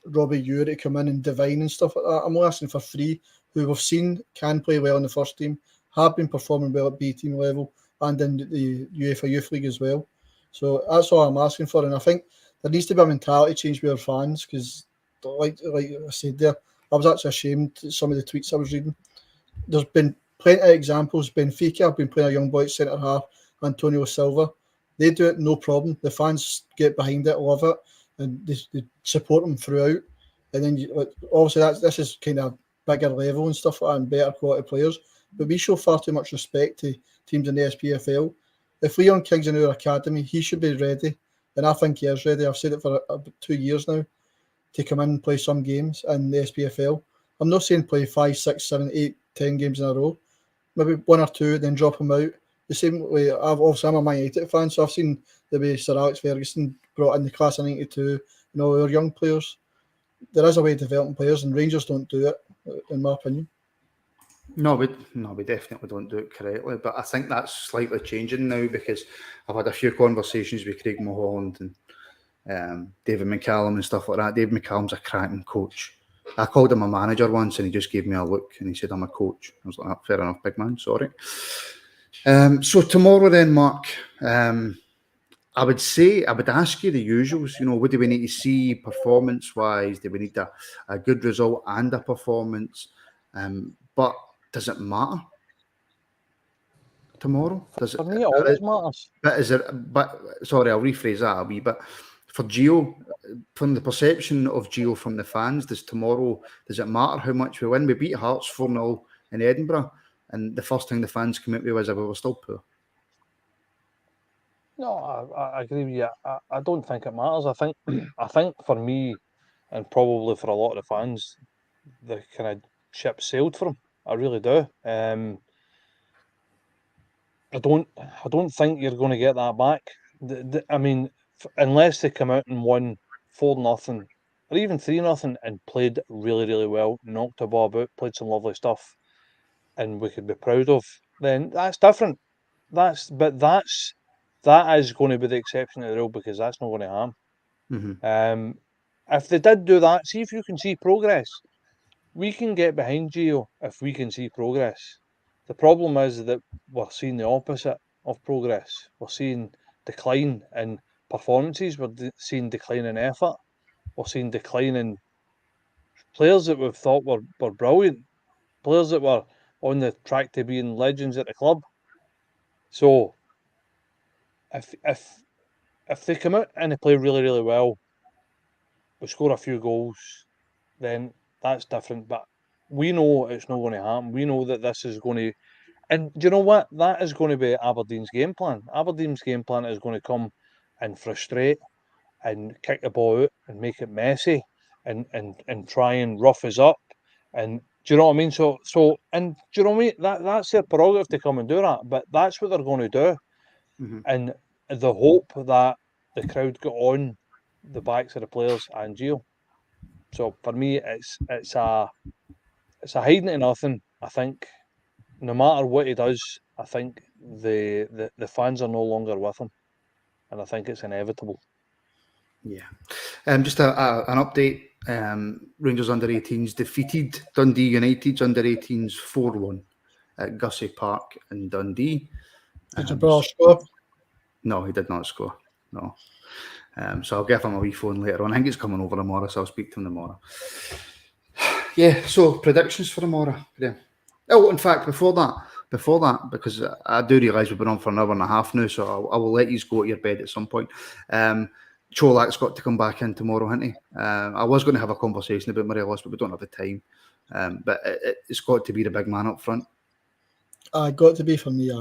S2: Robbie Eure to come in and Divine and stuff like that. I'm only asking for 3 who we've seen can play well in the first team, have been performing well at B team level and in the UEFA Youth League as well. So that's all I'm asking for. And I think there needs to be a mentality change with our fans because, like I said there, I was actually ashamed of some of the tweets I was reading. There's been plenty of examples. Benfica have been playing a young boy at centre half, Antonio Silva. They do it no problem. The fans get behind it, love it, and they support them throughout. And then, obviously, this is kind of bigger level and stuff like that, and better quality players. But we show far too much respect to teams in the SPFL. If Leon King's in our academy, he should be ready, and I think he is ready. I've said it for about 2 years now, to come in and play some games in the SPFL. I'm not saying play 5, 6, 7, 8, 10 games in a row. Maybe 1 or 2, then drop him out. The same way, I'm a Man United fan, so I've seen the way Sir Alex Ferguson brought in the class of 92 and all our young players. There is a way of developing players, and Rangers don't do it, in my opinion.
S1: No, we definitely don't do it correctly. But I think that's slightly changing now because I've had a few conversations with Craig Mulholland and David McCallum and stuff like that. David McCallum's a cracking coach. I called him a manager once and he just gave me a look and he said, I'm a coach. I was like, fair enough, big man, sorry. So tomorrow then, Mark, I would ask you the usuals, what do we need to see performance-wise? Do we need a good result and a performance? But does it matter tomorrow?
S3: For me, it always matters.
S1: Sorry, I'll rephrase that a wee bit. For Gio, from the perception of Gio from the fans, does it matter how much we win? We beat Hearts 4-0 in Edinburgh, and the first thing the fans came out with was that we were still poor.
S3: No, I agree with you. I don't think it matters. I think for me, and probably for a lot of the fans, the kind of ship sailed for them. I really do. I don't think you're going to get that back. I mean, unless they come out and won 4-0 or even 3-0 and played really, really well, knocked the ball about, played some lovely stuff, and we could be proud of, then that's different. That is going to be the exception to the rule because that's not going to harm.
S1: Mm-hmm.
S3: If they did do that, see if you can see progress. We can get behind Gio if we can see progress. The problem is that we're seeing the opposite of progress. We're seeing decline in performances. We're seeing decline in effort. We're seeing decline in players that we've thought were brilliant. Players that were on the track to being legends at the club. So, if they come out and they play really, really well, we score a few goals, then that's different. But we know it's not going to happen. We know that this is going to, and do you know what? That is going to be Aberdeen's game plan. Aberdeen's game plan is going to come and frustrate and kick the ball out and make it messy and try and rough us up. And do you know what I mean? So and do you know what I mean? That's their prerogative to come and do that. But that's what they're going to do.
S1: Mm-hmm.
S3: And the hope that the crowd got on the backs of the players and Gio. So for me, it's a hiding to nothing. I think no matter what he does, I think the fans are no longer with him, and I think it's inevitable.
S1: Yeah. Just an update. Rangers under-18s defeated Dundee United's under-18s 4-1 at Gussie Park in Dundee.
S2: Did your brother score?
S1: No, he did not score. No. So I'll give him a wee phone later on. I think he's coming over tomorrow, so I'll speak to him tomorrow. Yeah, so predictions for tomorrow. Yeah. Oh, in fact, before that, because I do realise we've been on for an hour and a half now, so I will let you go to your bed at some point. Cholak's got to come back in tomorrow, hasn't he? I was going to have a conversation about Morelos, but we don't have the time. But it's got to be the big man up front.
S2: I got to be for me.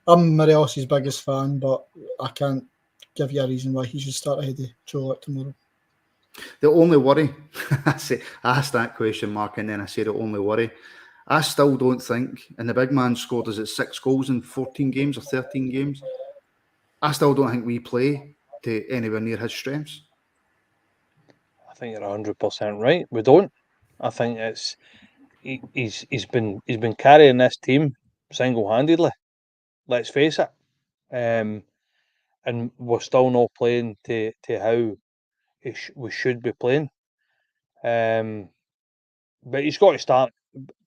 S2: I'm Morelos' biggest fan, but I can't give you a reason why he should start ahead of Cholak tomorrow.
S1: The only worry, I asked that question, Mark, and then I said the only worry. I still don't think, and the big man scored, is it 6 goals in 14 games or 13 games? I still don't think we play to anywhere near his strengths.
S3: I think you're 100% right. We don't. I think it's he's been carrying this team single-handedly. Let's face it. And we're still not playing to how we should be playing. But he's got to start.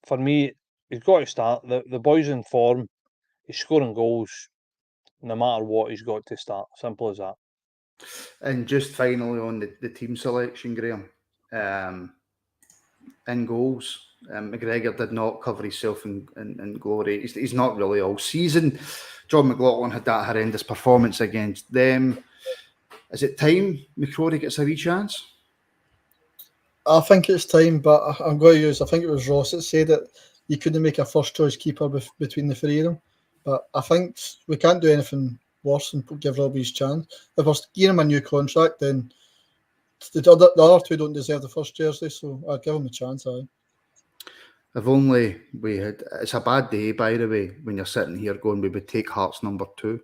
S3: For me, he's got to start. The boy's in form. He's scoring goals. No matter what, he's got to start. Simple as that.
S1: And just finally on the team selection, Graham. In goals, McGregor did not cover himself in glory. He's not really all season. John McLaughlin had that horrendous performance against them. Is it time McCrory gets a wee chance?
S2: I think it's time, but I'm going to use, I think it was Ross that said that you couldn't make a first choice keeper between the three of them. But I think we can't do anything worse than give Robbie his chance. If we're giving him a new contract, then the other two don't deserve the first jersey, so I'll give him a chance.
S1: If only we had. It's a bad day, by the way, when you're sitting here going, we would take Hearts number 2.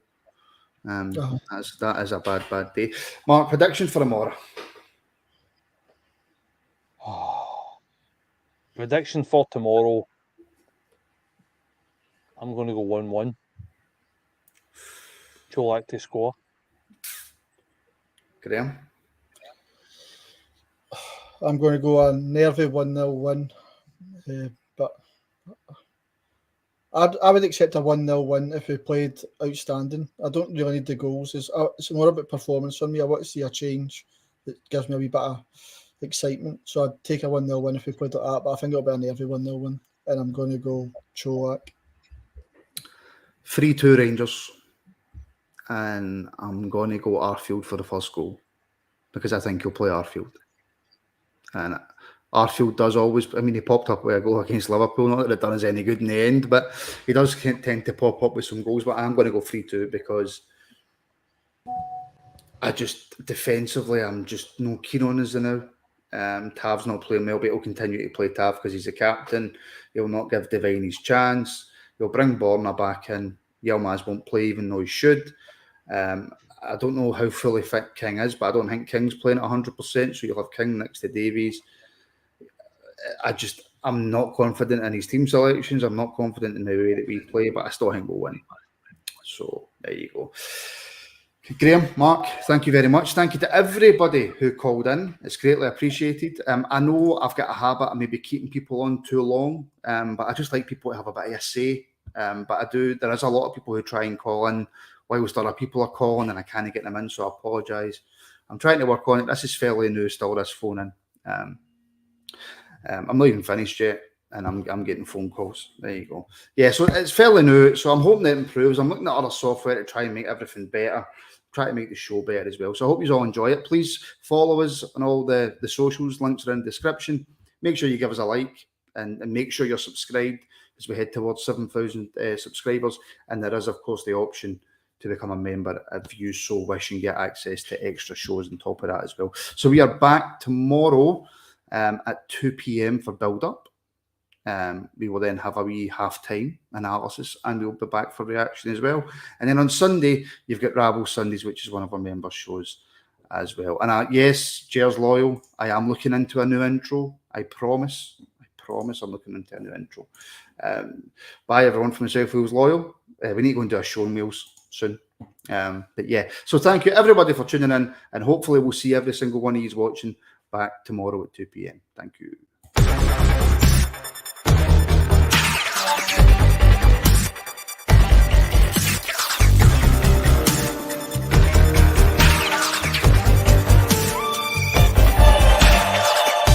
S1: That is a bad day. Mark, prediction for tomorrow.
S3: Prediction for tomorrow. I'm going to go 1-1. Cholak to score.
S1: Graham?
S2: I'm going to go a nervy 1-0 win. But I would accept a 1-0 win if we played outstanding. I don't really need the goals. It's more about performance for me. I want to see a change that gives me a wee bit of excitement. So I'd take a 1-0 win if we played like that, but I think it'll be a nervy 1-0 win. And I'm going to go Cholak.
S1: 3-2 Rangers. And I'm going to go Arfield for the first goal because I think he'll play Arfield. And Arfield does always, I mean, he popped up with a goal against Liverpool. Not that it done us any good in the end, but he does tend to pop up with some goals. But I'm going to go 3-2 because I just, defensively, I'm just no keen on us now. Tav's not playing well, but he'll continue to play Tav because he's the captain. He'll not give Devine his chance. He'll bring Borna back in. Yilmaz won't play even though he should. I don't know how fully fit King is, but I don't think King's playing at 100%, so you'll have King next to Davies. I'm not confident in his team selections. I'm not confident in the way that we play, but I still think we'll win. So there you go. Graham, Mark, thank you very much. Thank you to everybody who called in. It's greatly appreciated. I know I've got a habit of maybe keeping people on too long, but I just like people to have a bit of a say. But there is a lot of people who try and call in whilst other people are calling and I can't get them in, so I apologise. I'm trying to work on it. This is fairly new still, this phone in. I'm not even finished yet. and I'm getting phone calls. There you go. Yeah, so it's fairly new, so I'm hoping it improves. I'm looking at other software to try and make everything better, try to make the show better as well. So I hope you all enjoy it. Please follow us on all the socials. Links are in the description. Make sure you give us a like and make sure you're subscribed as we head towards 7,000 subscribers. And there is, of course, the option to become a member if you so wish and get access to extra shows on top of that as well. So we are back tomorrow at 2 p.m. for build-up. We will then have a wee half-time analysis, and we'll be back for reaction as well. And then on Sunday, you've got Rabble Sundays, which is one of our member shows as well. And yes, Jer's loyal. I am looking into a new intro. I promise I'm looking into a new intro. Bye, everyone from the South Wales Loyal. We need to go and do a show in Wales soon. But yeah, so thank you everybody for tuning in, and hopefully we'll see every single one of you watching back tomorrow at 2 p.m. Thank you.